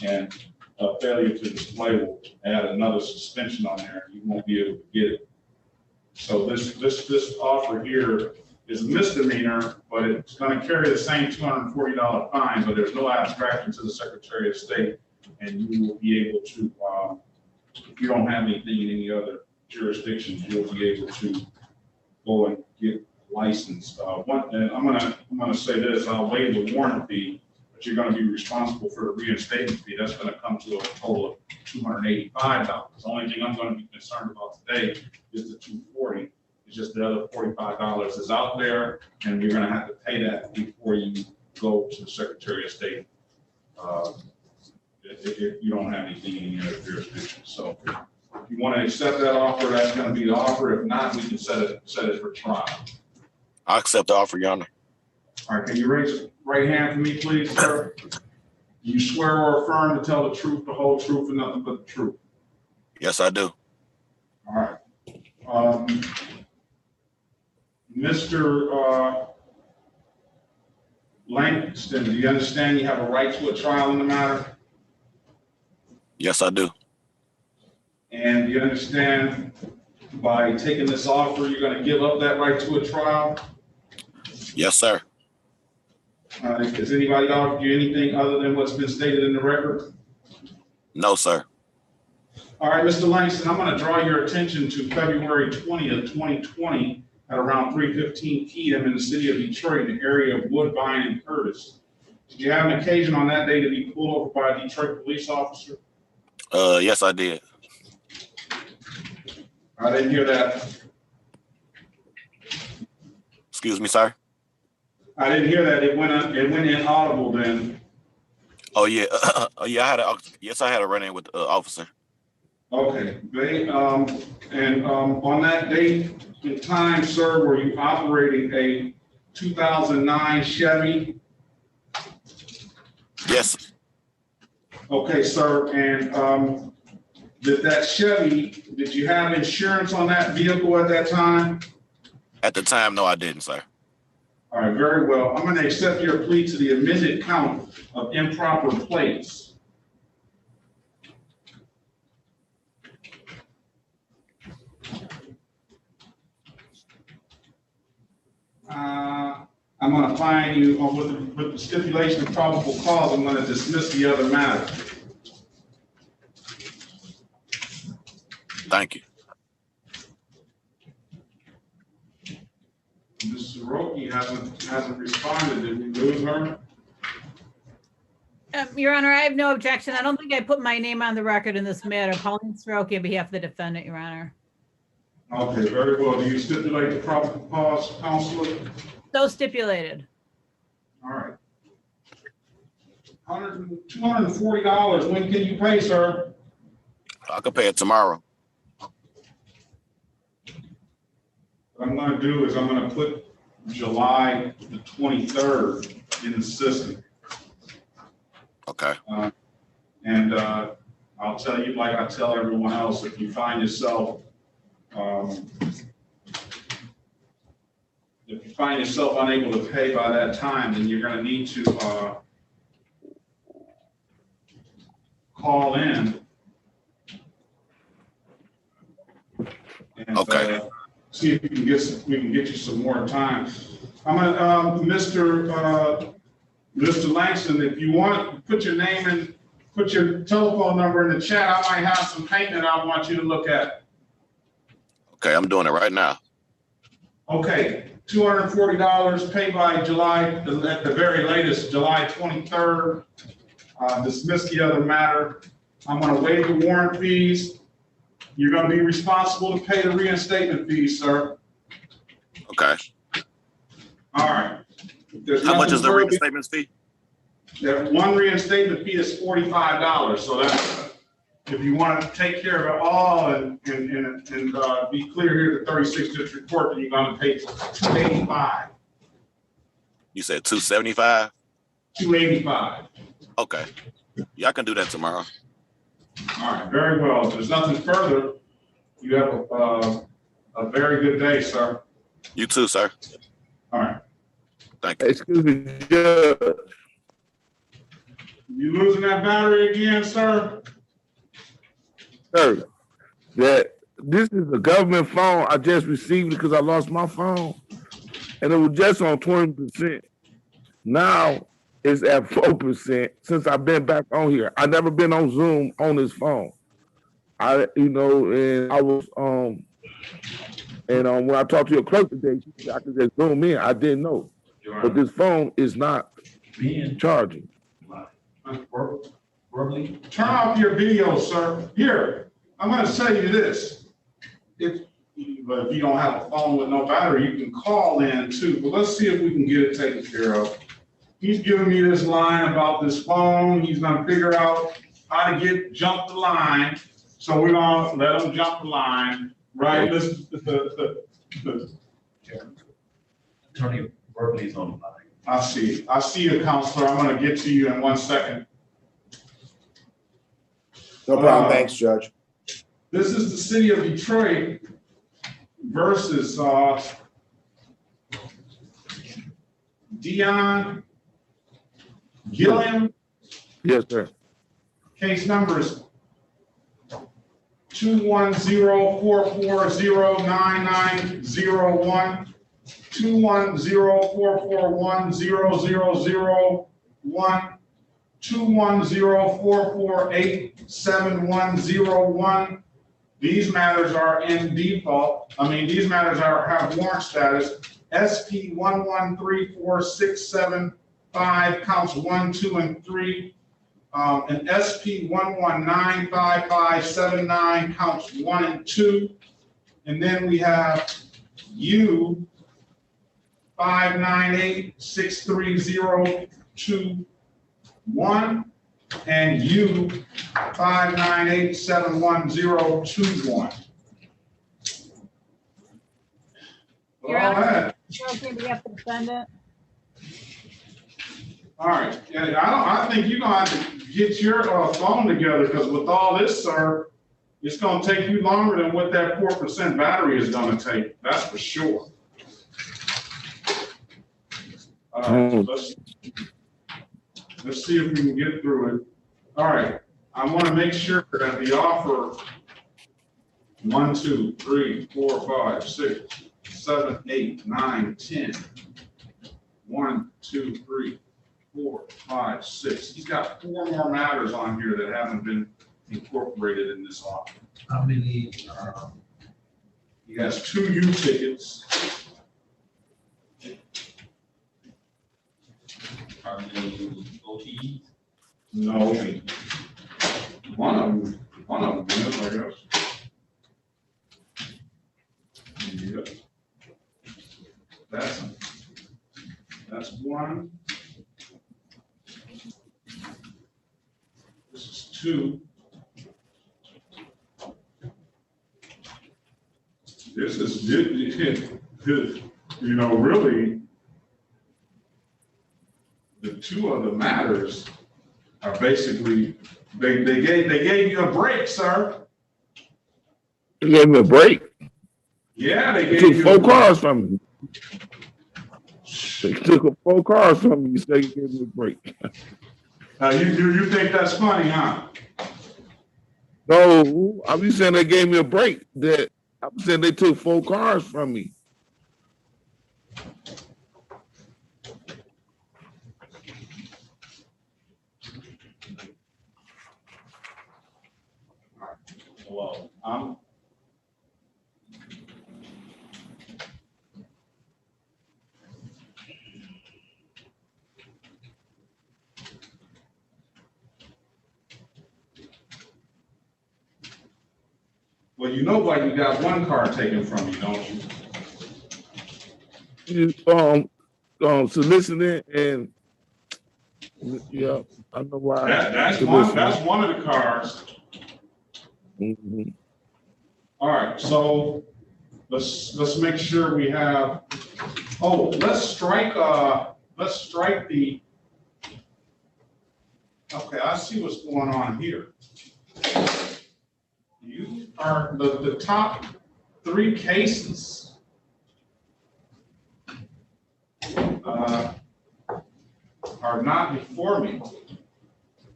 and a failure to display will add another suspension on there. You won't be able to get it. So this offer here is a misdemeanor, but it's going to carry the same $240 fine, but there's no abstraction to the Secretary of State, and you will be able to, if you don't have anything in any other jurisdictions, you'll be able to go and get licensed. And I'm gonna say this: I'll waive the warrant fee, but you're going to be responsible for the reinstatement fee. That's going to come to a total of $285. The only thing I'm going to be concerned about today is the $240. It's just the other $45 is out there, and you're going to have to pay that before you go to the Secretary of State. If you don't have anything in your jurisdiction. So if you want to accept that offer, that's going to be the offer. If not, we can set it for trial. I accept the offer, Your Honor. All right, can you raise your right hand for me, please, sir? Do you swear or affirm to tell the truth, the whole truth, and nothing but the truth? Yes, I do. All right. Mr. Langston, do you understand you have a right to a trial in the matter? Yes, I do. And do you understand by taking this offer, you're going to give up that right to a trial? Yes, sir. Has anybody offered you anything other than what's been stated in the record? No, sir. All right, Mr. Langston, I'm going to draw your attention to February 20th, 2020 at around 3:15 p.m. in the city of Detroit, in the area of Woodbine and Curtis. Did you have an occasion on that day to be pulled over by a Detroit police officer? Yes, I did. I didn't hear that. Excuse me, sir. I didn't hear that. It went inaudible then. Oh yeah, yeah. I had a run-in with the officer. Okay, on that date and time, sir, were you operating a 2009 Chevy? Yes, Okay, sir, and did you have insurance on that vehicle at that time? at the time, no, I didn't, sir. All right, very well. I'm gonna accept your plea to the amended count of improper plates. I'm gonna fine you with the stipulation of probable cause. I'm gonna dismiss the other matter. Thank you. Ms. Soroki hasn't responded. Did we lose her? Your Honor, I have no objection. I don't think I put my name on the record in this matter. Pauline Soroki on behalf of the defendant, Your Honor. Okay, very well. Do you stipulate the probable cause, Counselor? So stipulated. All right. $240. When can you pay, sir? I could pay it tomorrow. What I'm gonna do is I'm gonna put July the 23rd in the system. Okay. And I'll tell you, like I tell everyone else, if you find yourself unable to pay by that time, then you're gonna need to call in. And, okay. See if we can get you some more time. I'm gonna, Mr. Langston, if you want, put your name and put your telephone number in the chat. I might have some payment I want you to look at. Okay, I'm doing it right now. Okay, $240, pay by July, at the very latest, July 23rd. Dismiss the other matter. I'm gonna waive the warrant fees. You're gonna be responsible to pay the reinstatement fees, sir. Okay. All right. How much is the reinstatement fee? That one reinstatement fee is $45. So that's, if you want to take care of it all and be clear here at the 36th District Court, then you're gonna pay $285. You said 275? $285. Okay. Yeah, I can do that tomorrow. All right, very well. If there's nothing further, you have a very good day, sir. You too, sir. All right. Thank you. Excuse me, Judge. You losing that battery again, sir? Sir, that this is a government phone. I just received it because I lost my phone, and it was just on 20%. Now it's at 4% since I've been back on here. I've never been on Zoom on this phone. And I was when I talked to your clerk today, she said I could just Zoom in. I didn't know, but this phone is not charging. Turn off your video, sir. Here, I'm gonna tell you this. If you don't have a phone with no battery, you can call in too, but let's see if we can get it taken care of. He's giving me this line about this phone. He's gonna figure out how to jump the line. So we're gonna let him jump the line, right? Attorney Berkeley's on the line. I see you, Counselor. I'm gonna get to you in 1 second. No problem. Thanks, Judge. This is the city of Detroit versus Dion Gilliam. Yes, sir. Case number is 21044099901, 21044100001, 21044877101. These matters are in default. These matters have warrant status. SP 1134675 counts 1, 2, and 3. And SP 1195579 counts 1 and 2. And then we have U 5986302. 1, and U 598-71021. Your All Honor, right. okay, we have to defend it. All right, yeah, I think you're gonna have to get your phone together, because with all this, sir, it's gonna take you longer than what that 4% battery is gonna take, that's for sure. All right, let's see if we can get through it. All right, I wanna make sure that the offer 1, 2, 3, 4, 5, 6, 7, 8, 9, 10. 1, 2, 3, 4, 5, 6. He's got 4 more matters on here that haven't been incorporated in this offer. How many, He has 2 U tickets. are they OTEs? No. One of them is, I guess. Yep. That's one. This is 2. This is, you know, really, the 2 other matters are basically, they gave you a break, sir. They gave me a break. Yeah, they They gave took you 4 a break. cars from me. They took 4 cars from me. You say you gave me a break. You think that's funny, huh? No, I'm just saying they gave me a break. That I'm saying they took 4 cars from me. Well, well, you know why you got 1 car taken from you, don't you? Soliciting and yeah, I know why. That's one of the cars. Mm-hmm. All right, so let's make sure we have. Oh, let's strike the. Okay, I see what's going on here. You are the top 3 cases. Are not before me.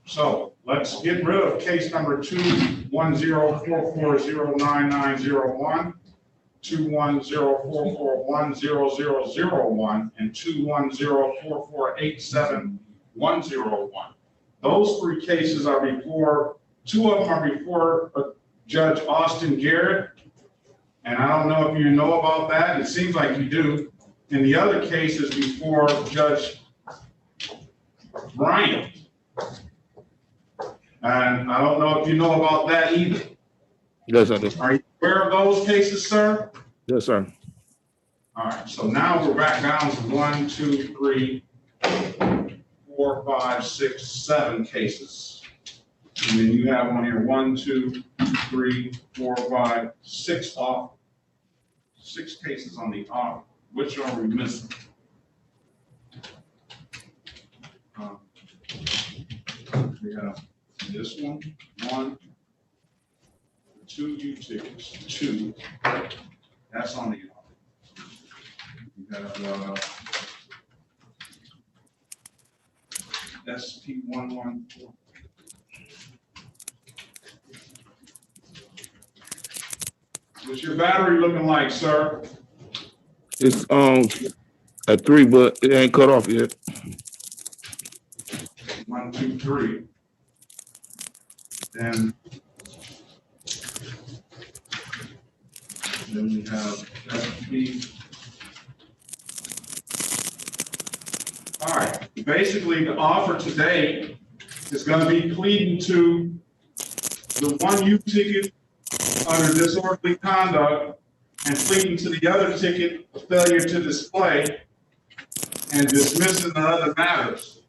So let's get rid of case number 21044099901, 21044100001, and 21044871001. Those 3 cases are before, 2 of them are before Judge Austin Garrett. And I don't know if you know about that. It seems like you do. And the other case is before Judge Bryant. And I don't know if you know about that either. Yes, I do. Are you aware of those cases, sir? Yes, sir. All right, so now we're back down to 1, 2, 3, 4, 5, 6, 7 cases. And then you have on here 1, 2, 3, 4, 5, 6 off. 6 cases on the off. Which are we missing? We have this one, 2 U tickets, 2. That's on the off. You have SP114. What's your battery looking like, sir? It's at 3, but it ain't cut off yet. 1, 2, 3. And then we have SP. All right, basically the offer today is going to be pleading to the 1 U ticket under disorderly conduct and pleading to the other ticket, failure to display, and dismissing the other matters.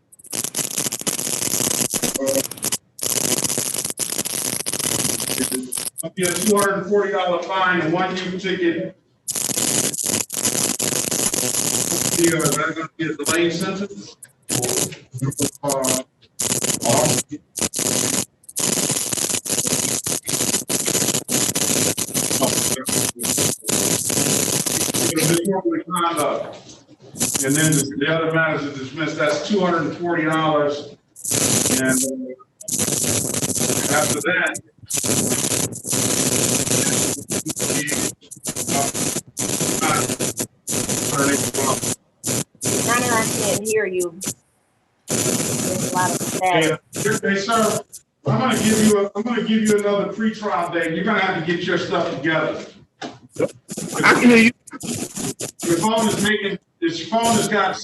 It'll be a $240 fine and one new ticket. Is that gonna be a delayed sentence? Disorderly conduct. And then the other matters are dismissed. That's $240. And after that, Gunner, I can't hear you. There's a lot of static. Hey, sir, I'm gonna give you another pre-trial day. You're gonna have to get your stuff together. I can hear you. Your phone has got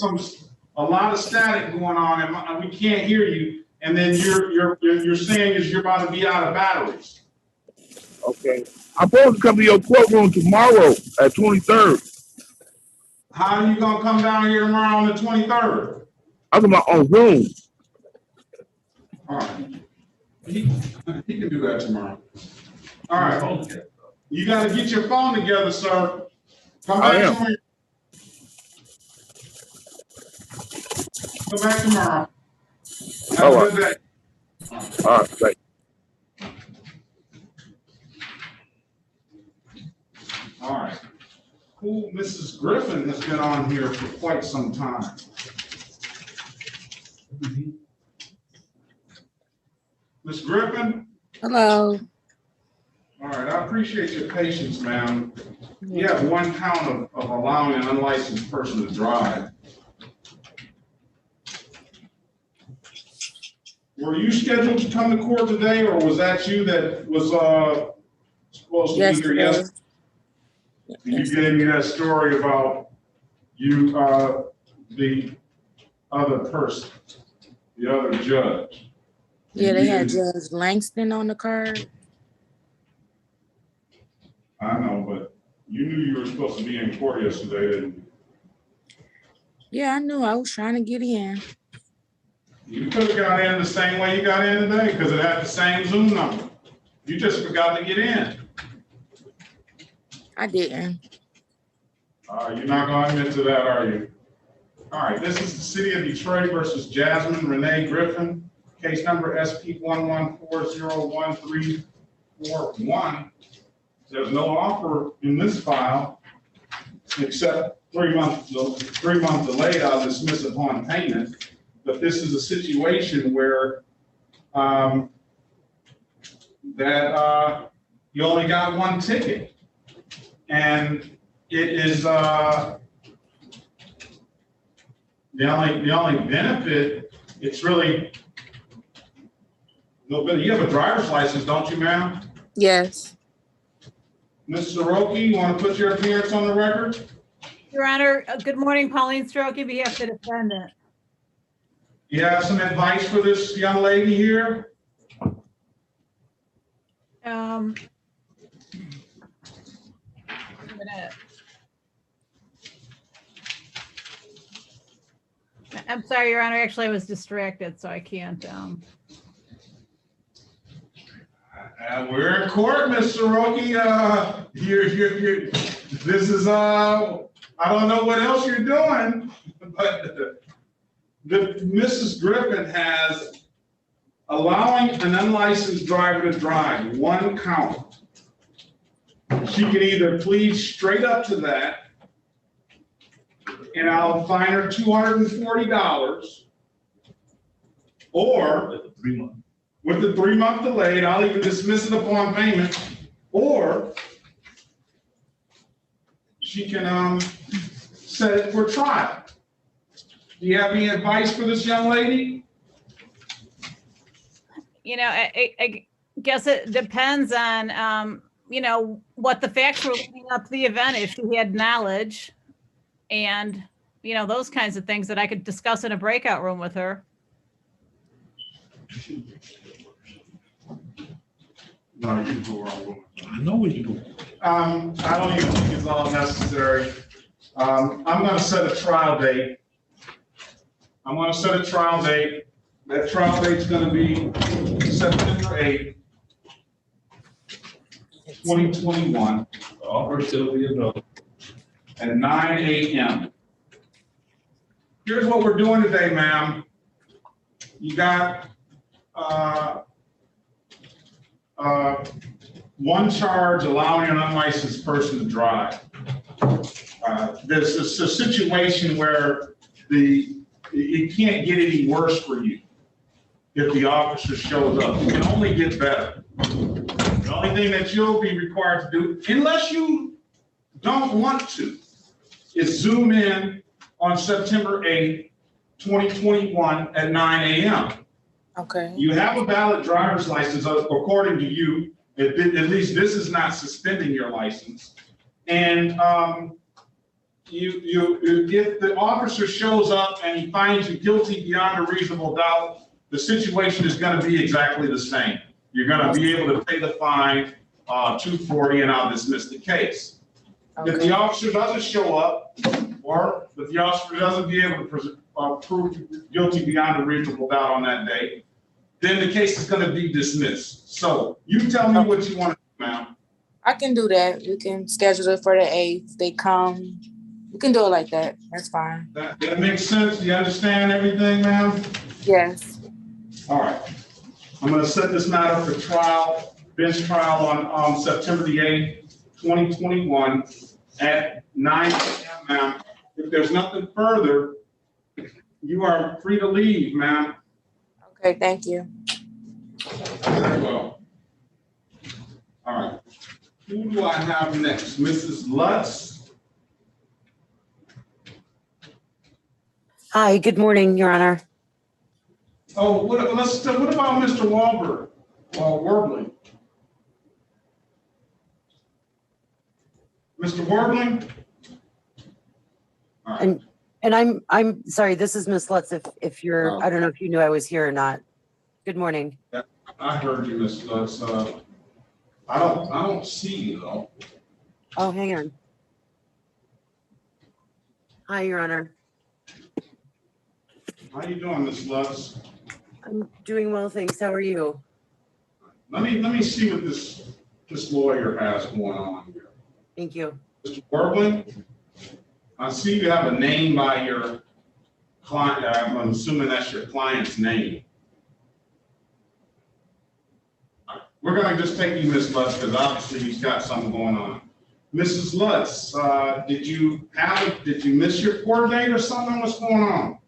a lot of static going on, and we can't hear you. And then you're saying is you're about to be out of batteries. Okay. I'm supposed to come to your courtroom tomorrow at 23rd. How are you gonna come down here tomorrow on the 23rd? I'm on Zoom. All right. He can do that tomorrow. All right. You got to get your phone together, sir. Come back tomorrow. Come back tomorrow. Have a good day. All right. Thanks. All right. Cool. Mrs. Griffin has been on here for quite some time. Ms. Griffin? Hello. All right, I appreciate your patience, ma'am. You have one count of allowing an unlicensed person to drive. Were you scheduled to come to court today, or was that you that was supposed to be here yesterday? You gave me that story about you, the other person, the other judge. Yeah, they had Judge Langston on the card. I know, but you knew you were supposed to be in court yesterday, didn't you? Yeah, I knew. I was trying to get in. You could have got in the same way you got in today because it had the same Zoom number. You just forgot to get in. I didn't. You're not going to admit to that, are you? All right, this is the City of Detroit versus Jasmine Renee Griffin, case number SP11401341. There's no offer in this file except 3 month delay. I'll dismiss upon payment. But this is a situation where you only got one ticket, and it is the only benefit. It's really no better. You have a driver's license, don't you, ma'am? Yes. Ms. Soroki, you want to put your appearance on the record? Your Honor, good morning, Pauline Soroki, behalf of the defendant. You have some advice for this young lady here? I'm sorry, Your Honor, actually I was distracted, so I can't. We're in court, Ms. Soroki. This is, I don't know what else you're doing, but Mrs. Griffin has allowing an unlicensed driver to drive, one count. She can either plead straight up to that, and I'll fine her $240, or with the 3 month delay, I'll even dismiss it upon payment, or she can set it for trial. Do you have any advice for this young lady? You know, I guess it depends on, you know, what the facts were leading up to the event, if she had knowledge and, you know, those kinds of things that I could discuss in a breakout room with her. No, you can go wrong. I know what you're doing. I don't even think it's all necessary. I'm gonna set a trial date. That trial date's gonna be September 8th. 2021 Offer shall be available. at 9 a.m. Here's what we're doing today, ma'am. You got one charge allowing an unlicensed person to drive. This is a situation where it can't get any worse for you if the officer shows up. It can only get better. The only thing that you'll be required to do, unless you don't want to, is zoom in on September 8th, 2021 at 9 a.m. Okay. You have a valid driver's license, according to you. At least this is not suspending your license. And if the officer shows up and he finds you guilty beyond a reasonable doubt, the situation is going to be exactly the same. You're going to be able to pay the fine, $240, and I'll dismiss the case. Okay. If the officer doesn't show up, or if the officer doesn't be able to prove guilty beyond a reasonable doubt on that day, then the case is going to be dismissed. So you tell me what you want to do, ma'am. I can do that. We can schedule it for the 8th. They come. We can do it like that. That's fine. That makes sense. Do you understand everything, ma'am? Yes. All right. I'm going to set this matter for trial, bench trial on September the 8th, 2021 at 9 a.m., ma'am. If there's nothing further, you are free to leave, ma'am. Okay, thank you. Very well. All right. Who do I have next? Mrs. Lutz? Hi, good morning, Your Honor. Oh, what about Mr. Wahlberg? Warbling? Mr. Warbling? All right. And I'm sorry, this is Miss Lutz, if you're, I don't know if you knew I was here or not. Good morning. I heard you, Miss Lutz. I don't see you though. Oh, hang on. Hi, Your Honor. How you doing, Miss Lutz? I'm doing well, thanks. How are you? Let me see what this lawyer has going on here. Thank you. Mr. Warbling, I see you have a name by your client. I'm assuming that's your client's name. We're going to just take you, Ms. Lutz, because obviously he's got something going on. Mrs. Lutz, did you miss your court date or something? What's going on?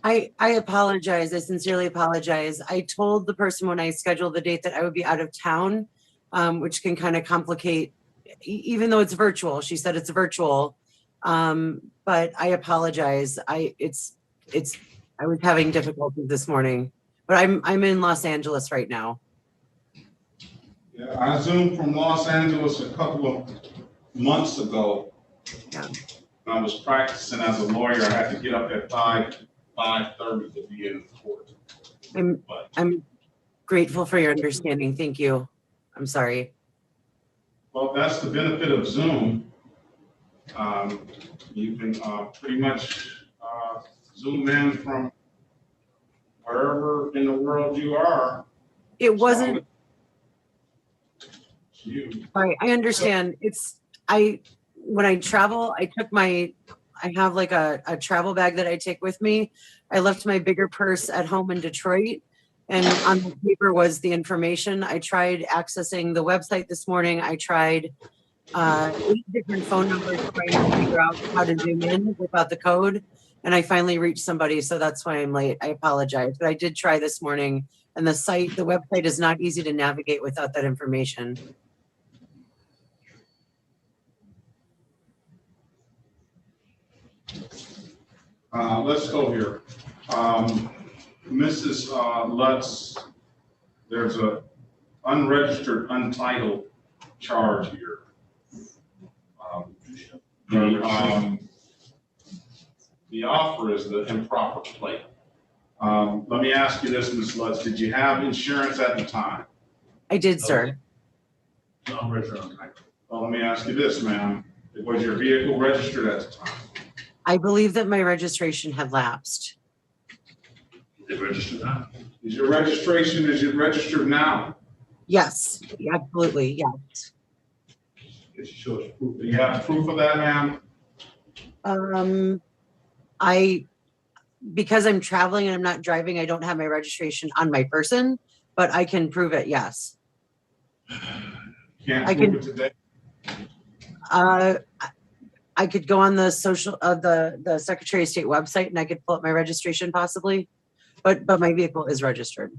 I apologize. I sincerely apologize. I told the person when I scheduled the date that I would be out of town, which can kind of complicate, even though it's virtual. She said it's virtual, but I apologize. I was having difficulties this morning, but I'm in Los Angeles right now. Yeah, I zoomed from Los Angeles a couple of months ago. Yeah. When I was practicing as a lawyer, I had to get up at 5:30 to be in court. I'm grateful for your understanding. Thank you. I'm sorry. Well, that's the benefit of Zoom. You can pretty much Zoom in from wherever in the world you are. It wasn't. Right, I understand. When I travel, I have like a travel bag that I take with me. I left my bigger purse at home in Detroit, and on the paper was the information. I tried accessing the website this morning. I tried 8 different phone numbers trying to figure out how to zoom in without the code, and I finally reached somebody, so that's why I'm late. I apologize, but I did try this morning, and the website is not easy to navigate without that information. Let's go here. Mrs. Lutz, there's a unregistered, untitled charge here. The offer is the improper plate. Let me ask you this, Ms. Lutz, did you have insurance at the time? I did, sir. Unregistered, untitled. Well, let me ask you this, ma'am. Was your vehicle registered at the time? I believe that my registration had lapsed. Is it registered now? Is it registered now? Yes, absolutely, yes. If she shows you proof. Do you have proof of that, ma'am? Because I'm traveling and I'm not driving, I don't have my registration on my person, but I can prove it, yes. Can't I prove can- it today? I could go on the the Secretary of State website and I could pull up my registration possibly, but my vehicle is registered.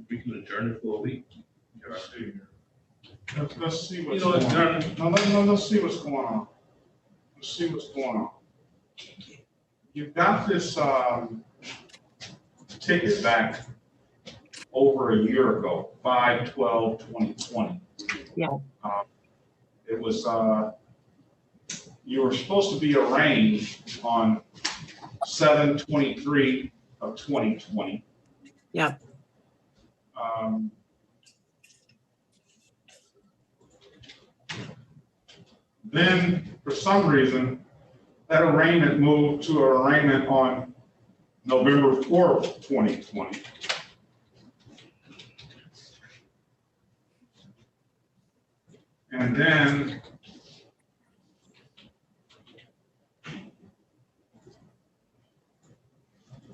We can adjourn it for a week. Let's see what's You know, going on. adjourn. No, let's see what's going on. Let's see what's going on. You've got this, ticket back over a year ago, 5/12/2020. Yeah. It was, you were supposed to be arraigned on 7/23/2020. Yeah. Then, for some reason, that arraignment moved to an arraignment on November 4th, 2020. And then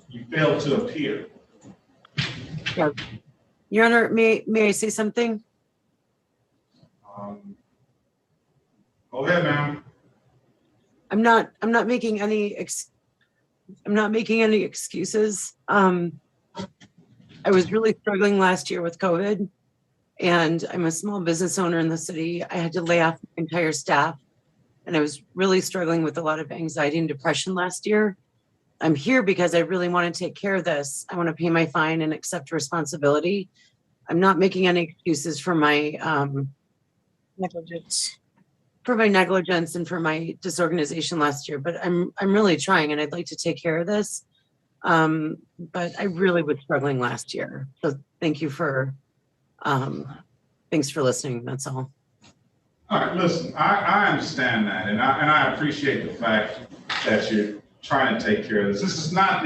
you failed to appear. Yeah. Your Honor, may I say something? Go ahead, ma'am. I'm not making any excuses. I was really struggling last year with COVID, and I'm a small business owner in the city. I had to lay off my entire staff, and I was really struggling with a lot of anxiety and depression last year. I'm here because I really want to take care of this. I want to pay my fine and accept responsibility. I'm not making any excuses for my negligence. For my negligence and for my disorganization last year, but I'm really trying, and I'd like to take care of this. But I really was struggling last year. So thanks for listening. That's all. All right, listen, I understand that, and I appreciate the fact that you're trying to take care of this. This is not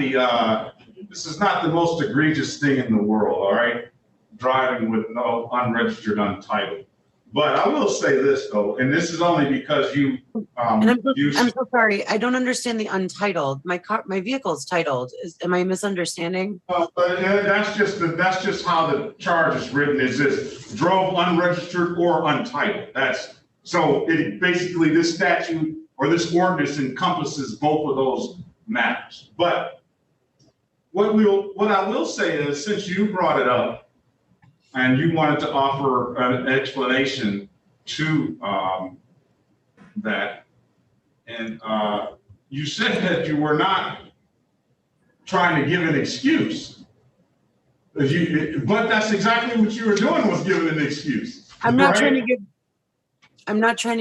the most egregious thing in the world, all right? Driving with no unregistered, untitled. But I will say this though, and this is only because you. And I'm so sorry. I don't understand the untitled. My vehicle is titled. Am I misunderstanding? But that's just how the charge is written. Is this drove unregistered or untitled? So it basically, this statute or this ordinance encompasses both of those matters. But what I will say is, since you brought it up, and you wanted to offer an explanation to that. And you said that you were not trying to give an excuse. But that's exactly what you were doing, was giving an excuse. I'm not trying to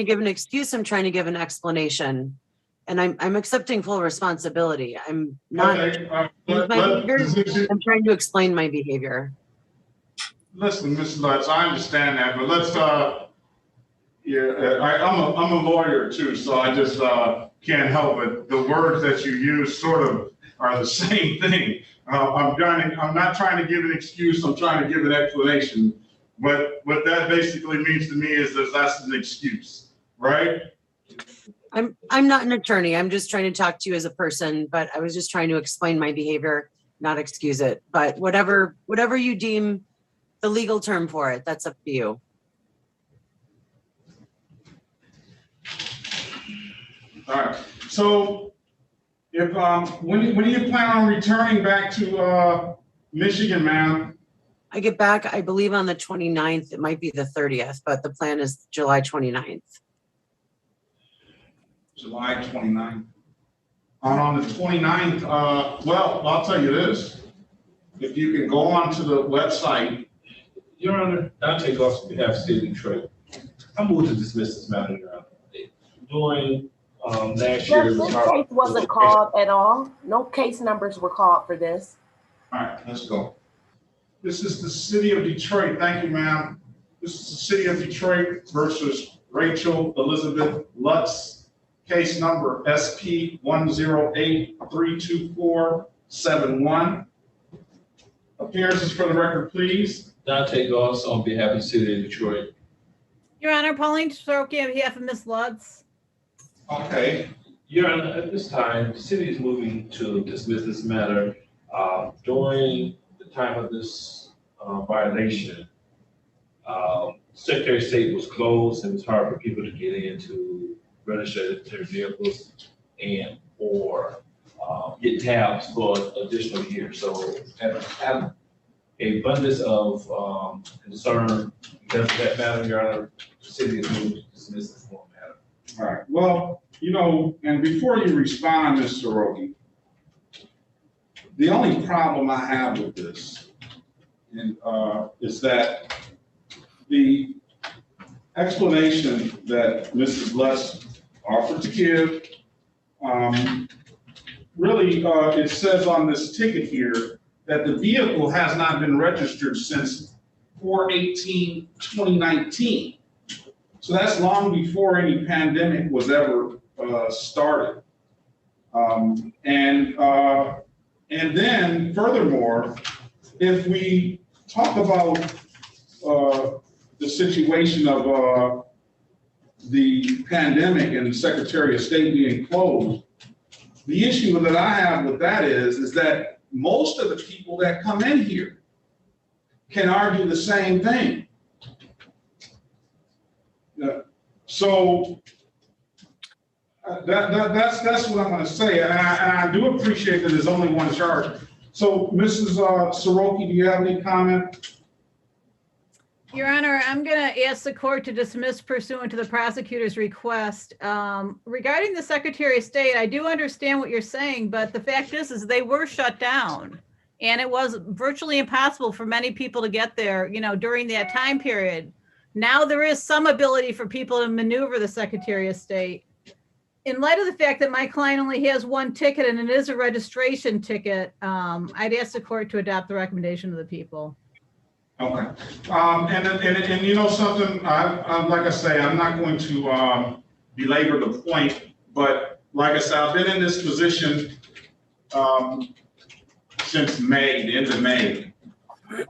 give an excuse. I'm trying to give an explanation. And I'm accepting full responsibility. I'm not I'm trying to explain my behavior. Listen, Ms. Lutz, I understand that, but let's, I'm a lawyer too, so I just can't help it. The words that you use sort of are the same thing. I'm not trying to give an excuse, I'm trying to give an explanation. But what that basically means to me is that that's an excuse, right? I'm not an attorney. I'm just trying to talk to you as a person, but I was just trying to explain my behavior, not excuse it. But whatever you deem the legal term for it, that's up to you. All right. So, if when do you plan on returning back to Michigan, ma'am? I get back, I believe, on the 29th. It might be the 30th, but the plan is July 29th. July 29th. On the 29th, well, I'll tell you this. If you can go onto the website. Your Honor, Dante Goss, on behalf of the City of Detroit. I move to dismiss this matter, Your Honor. During last year. This case wasn't called at all. No case numbers were called for this. All right, let's go. This is the City of Detroit. Thank you, ma'am. This is the City of Detroit versus Rachel Elizabeth Lutz. Case number SP 108-32471. Appearances for the record, please. Dante Goss on behalf of the City of Detroit. Your Honor, Pauline Soroki on behalf of Ms. Lutz. Okay, Your Honor, at this time, the city is moving to dismiss this matter. During the time of this violation, Secretary of State was closed and it was hard for people to get in to register their vehicles and or get tabs for additional years. So have a abundance of concern because of that matter, Your Honor, the city is moving to dismiss this one matter. all right. Well, you know, and before you respond, Mr. Soroki, the only problem I have with this is that the explanation that Mrs. Lutz offered to give, really, it says on this ticket here that the vehicle has not been registered since 4/18/2019. So that's long before any pandemic was ever started. And then furthermore, if we talk about the situation of the pandemic and the Secretary of State being closed, the issue that I have with that is that most of the people that come in here can argue the same thing. So that's what I'm going to say, and I do appreciate that there's only one charge. So, Mrs. Soroki, do you have any comment? Your Honor, I'm going to ask the court to dismiss pursuant to the prosecutor's request. Regarding the Secretary of State, I do understand what you're saying, but the fact is they were shut down, and it was virtually impossible for many people to get there, you know, during that time period. Now there is some ability for people to maneuver the Secretary of State. In light of the fact that my client only has one ticket and it is a registration ticket, I'd ask the court to adopt the recommendation of the people. Okay. And you know something, like I say, I'm not going to belabor the point, but like I said, I've been in this position since May, the end of May.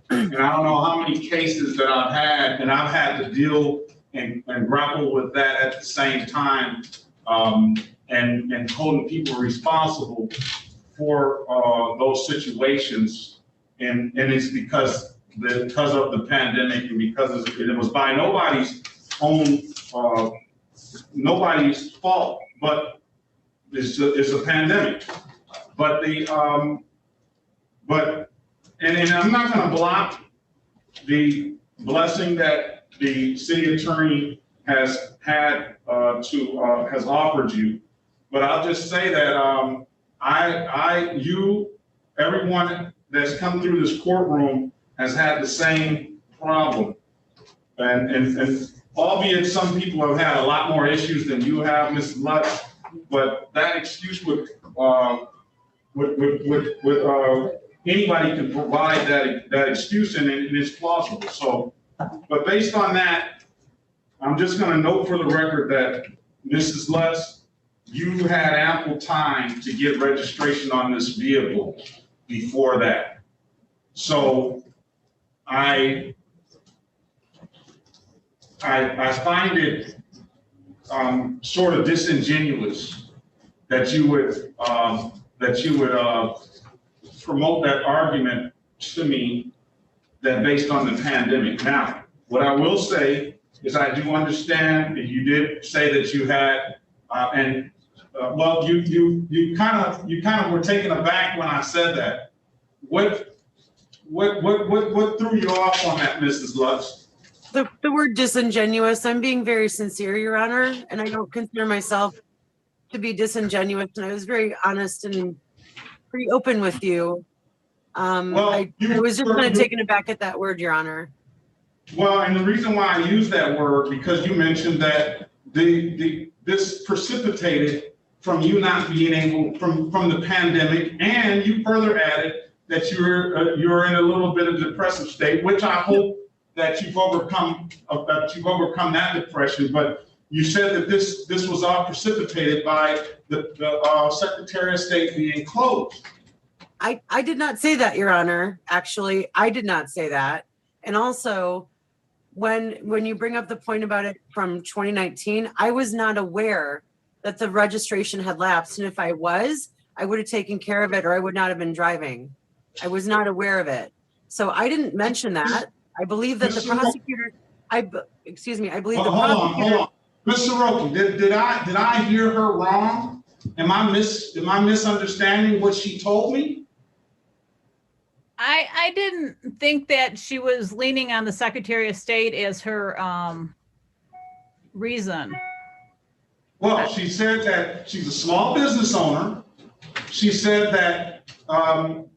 And I don't know how many cases that I've had, and I've had to deal and grapple with that at the same time, and holding people responsible for those situations. And it's because of the pandemic and because it was by nobody's own, nobody's fault, but it's a pandemic. But and I'm not going to block the blessing that the city attorney has had has offered you, but I'll just say that everyone that's come through this courtroom has had the same problem, and albeit some people have had a lot more issues than you have, Ms. Lutz, but that excuse would anybody can provide that excuse, and it's plausible. So, but based on that, I'm just going to note for the record that Mrs. Lutz, you had ample time to get registration on this vehicle before that. So I find it sort of disingenuous that you would promote that argument to me that based on the pandemic. Now, what I will say is I do understand that you did say that you had, well, you kind of were taken aback when I said that. What threw you off on that, Mrs. Lutz? The word disingenuous, I'm being very sincere, Your Honor, and I don't consider myself to be disingenuous, and I was very honest and pretty open with you. I was just kind of taken aback at that word, Your Honor. Well, and the reason why I use that word, because you mentioned that this precipitated from you not being able, from the pandemic, and you further added that you're in a little bit of depressive state, which I hope that you've overcome that depression. But you said that this was all precipitated by the Secretary of State being closed. I did not say that, Your Honor. Actually, I did not say that. And also, when you bring up the point about it from 2019, I was not aware that the registration had lapsed. And if I was, I would have taken care of it or I would not have been driving. I was not aware of it. So I didn't mention that. I believe that the prosecutor, I believe the prosecutor. Hold on. Ms. Soroki, did I hear her wrong? Am I misunderstanding what she told me? I didn't think that she was leaning on the Secretary of State as her reason. Well, she said that she's a small business owner. She said that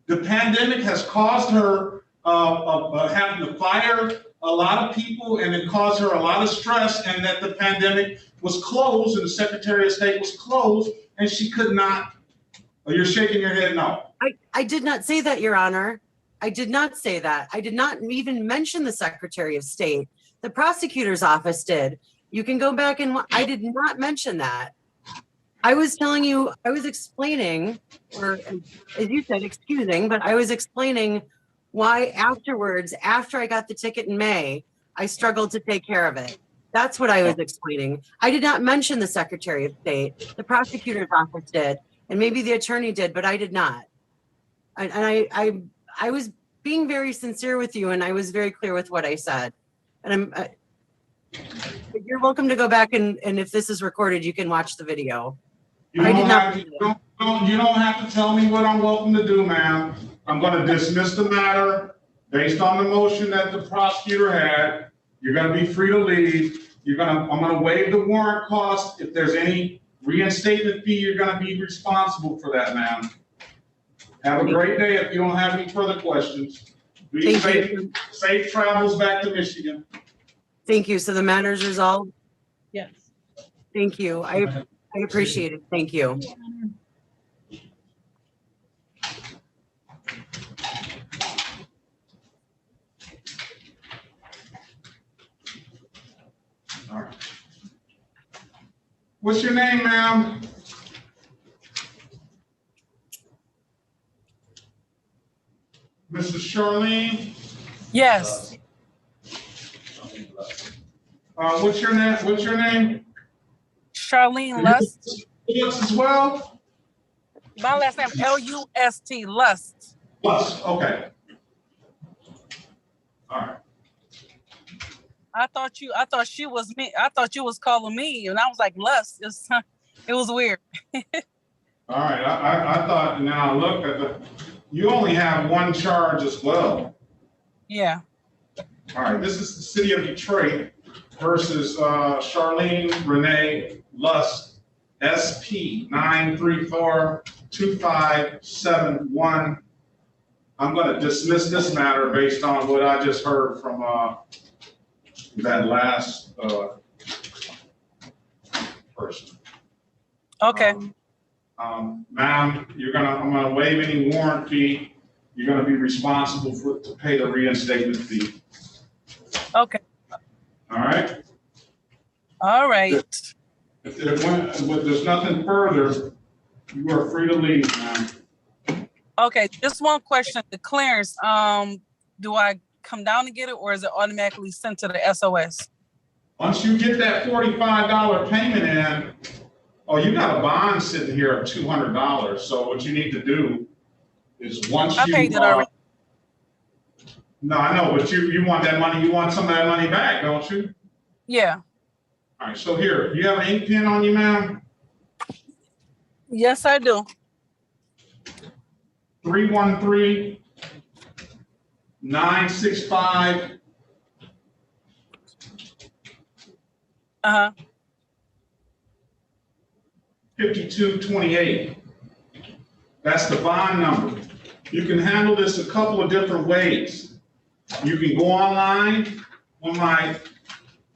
the pandemic has caused her having to fire a lot of people, and it caused her a lot of stress, and that the pandemic was closed and the Secretary of State was closed, and she could not. Oh, you're shaking your head no. I did not say that, Your Honor. I did not say that. I did not even mention the Secretary of State. The prosecutor's office did. You can go back and I did not mention that. I was telling you, I was explaining, or as you said, excusing, but I was explaining why afterwards, after I got the ticket in May, I struggled to take care of it. That's what I was explaining. I did not mention the Secretary of State. The prosecutor's office did, and maybe the attorney did, but I did not. And I was being very sincere with you, and I was very clear with what I said. And you're welcome to go back and if this is recorded, you can watch the video. You don't have to tell me what I'm welcome to do, ma'am. I'm going to dismiss the matter based on the motion that the prosecutor had. You're going to be free to leave. I'm going to waive the warrant cost. If there's any reinstatement fee, you're going to be responsible for that, ma'am. Have a great day. If you don't have any further questions, be safe. Safe travels back to Michigan. Thank you. So the matter's resolved? Yes. Thank you. I appreciate it. Thank you. All right. What's your name, ma'am? Mrs. Charlene? Yes. What's your name? What's your name? Charlene Lust. Lust as well? My last name Lust. Lust. Lust. Okay. All right. I thought she was me. I thought you was calling me, and I was like Lust. It was weird. All right. I thought. Now look at the. You only have one charge as well. Yeah. All right. This is the city of Detroit versus Charlene Renee Lust, SP 9342571. I'm going to dismiss this matter based on what I just heard from that last person. Okay. Ma'am, I'm gonna waive any warrant fee. You're gonna be responsible to pay the reinstatement fee. Okay. All right? All right. If there's nothing further, you are free to leave, ma'am. Okay, just one question. The clearance, do I come down to get it or is it automatically sent to the SOS? Once you get that $45 payment in, you got a bond sitting here of $200. So what you need to do is once you. I paid it already. No, I know, but you want that money. You want some of that money back, don't you? Yeah. All right. So here, you have an ink pen on you, ma'am? Yes, I do. 313-965. 5228. That's the bond number. You can handle this a couple of different ways. You can go online when my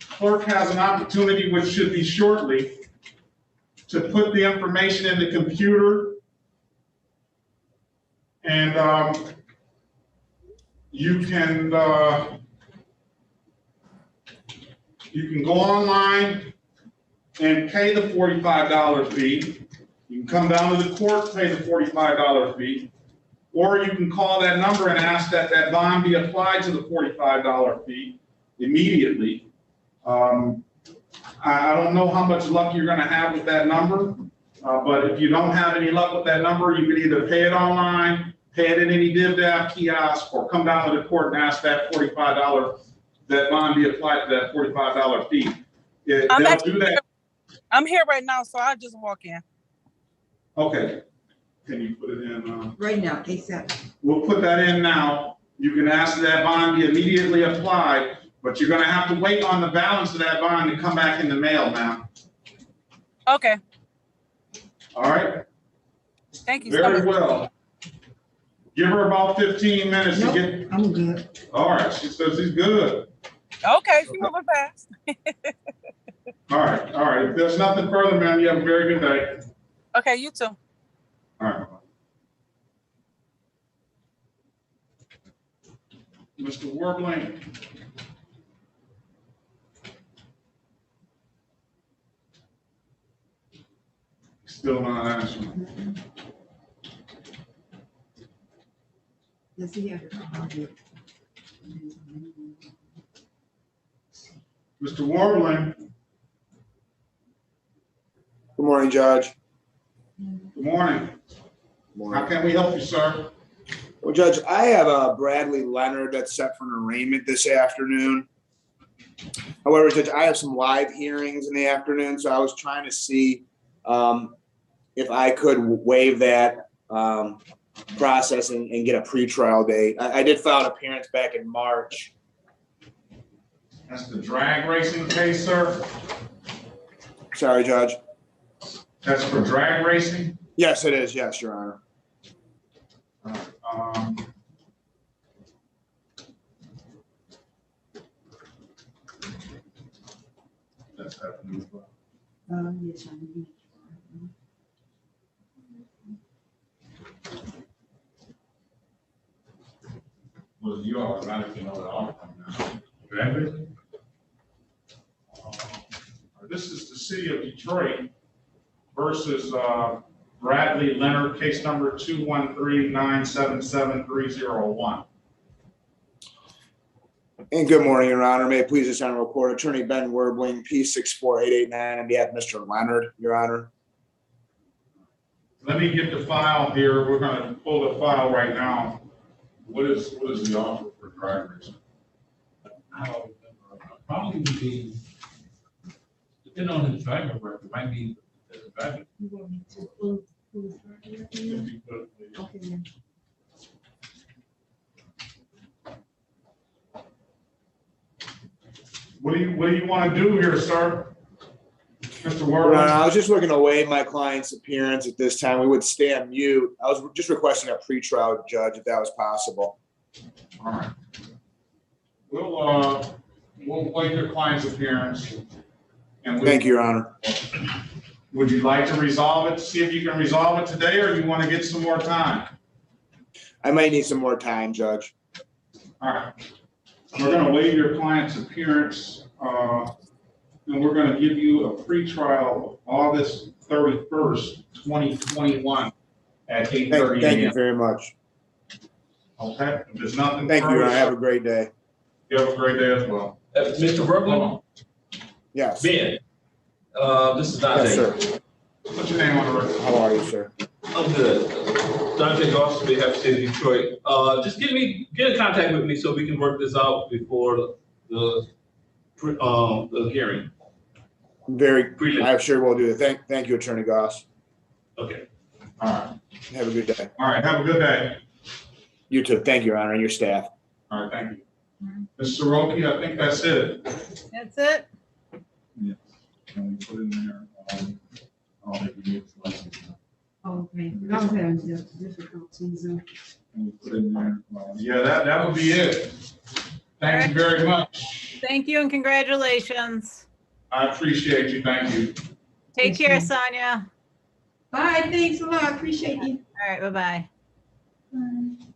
clerk has an opportunity, which should be shortly, to put the information in the computer, and you can go online and pay the $45 fee. You can come down to the court, pay the $45 fee, or you can call that number and ask that that bond be applied to the $45 fee. immediately. I don't know how much luck you're gonna have with that number, but if you don't have any luck with that number, you can either pay it online, pay it in any DivDav kiosk, or come down to the court and ask that $45, that bond be applied to that $45 fee. They'll do that. I'm here right now, so I'll just walk in. Okay. Can you put it in? Right now, ASAP. We'll put that in now. You can ask that bond be immediately applied, but you're gonna have to wait on the balance of that bond to come back in the mail now. Okay. All right? Thank you so Very much. well. Give her about 15 minutes to Nope, get. I'm good. All right, she says she's good. Okay, she moving fast. All right. If there's nothing further, ma'am, you have a very good day. Okay, you too. All right. Mr. Warbling. Still not answering. Does he have a copy? Mr. Warbling. Good morning, Judge. Good morning. How can we help you, sir? Well, Judge, I have a Bradley Leonard that's set for an arraignment this afternoon. However, Judge, I have some live hearings in the afternoon, so I was trying to see if I could waive that process and get a pretrial date. I did file an appearance back in March. That's the drag racing case, sir? Sorry, Judge. That's for drag racing? Yes, it is. Yes, Your Honor. That's happening as well. Yes, I'm. Well, you automatically know the outcome now. Drag racing? This is the city of Detroit versus Bradley Leonard, case number 213-977-301. And good morning, Your Honor. May it please this honorable court, Attorney Ben Werbling, P64889, on behalf of Mr. Leonard, Your Honor. Let me get the file here. We're going to pull the file right now. What is the offer for drag racing? I don't remember. Probably would be, depending on his driving record, might be the driving. You want me to close right here? Okay, then. What do you want to do here, sir? Mr. Your Warbling? Honor, I was just looking to waive my client's appearance at this time. We would stay on mute. I was just requesting a pretrial, Judge, if that was possible. All right. We'll waive your client's appearance. And Thank you, Your Honor. Would you like to resolve it, see if you can resolve it today, or you want to get some more time? I might need some more time, Judge. All right. We're going to waive your client's appearance, and we're going to give you a pretrial of August 31st, 2021 at 8:30 a.m. Thank you very much. Okay? If there's nothing Thank you, Your further, Honor. Have a great day. you have a great day as well. Mr. Werbling? Yes. Ben, this is Dante. Yes, sir. What's your name on the record? How are you, sir? I'm good. Dante Goss, on behalf of the City of Detroit. Just get in contact with me so we can work this out before the hearing. I sure will do it. Thank you, Attorney Goss. Okay. All right. Have a good day. All right. Have a good day. You too. Thank you, Your Honor, and your staff. All right. Thank you. Ms. Soroki, I think that's it. That's it. Yes. Can we put in there? I don't think we need this license. Okay, I was having difficulties. Can we put in there? Yeah, that would be it. Thank you very much. Thank you and congratulations. I appreciate you. Thank you. Take care, Sonia. Bye, thanks a lot, appreciate you. All right, bye-bye. Bye.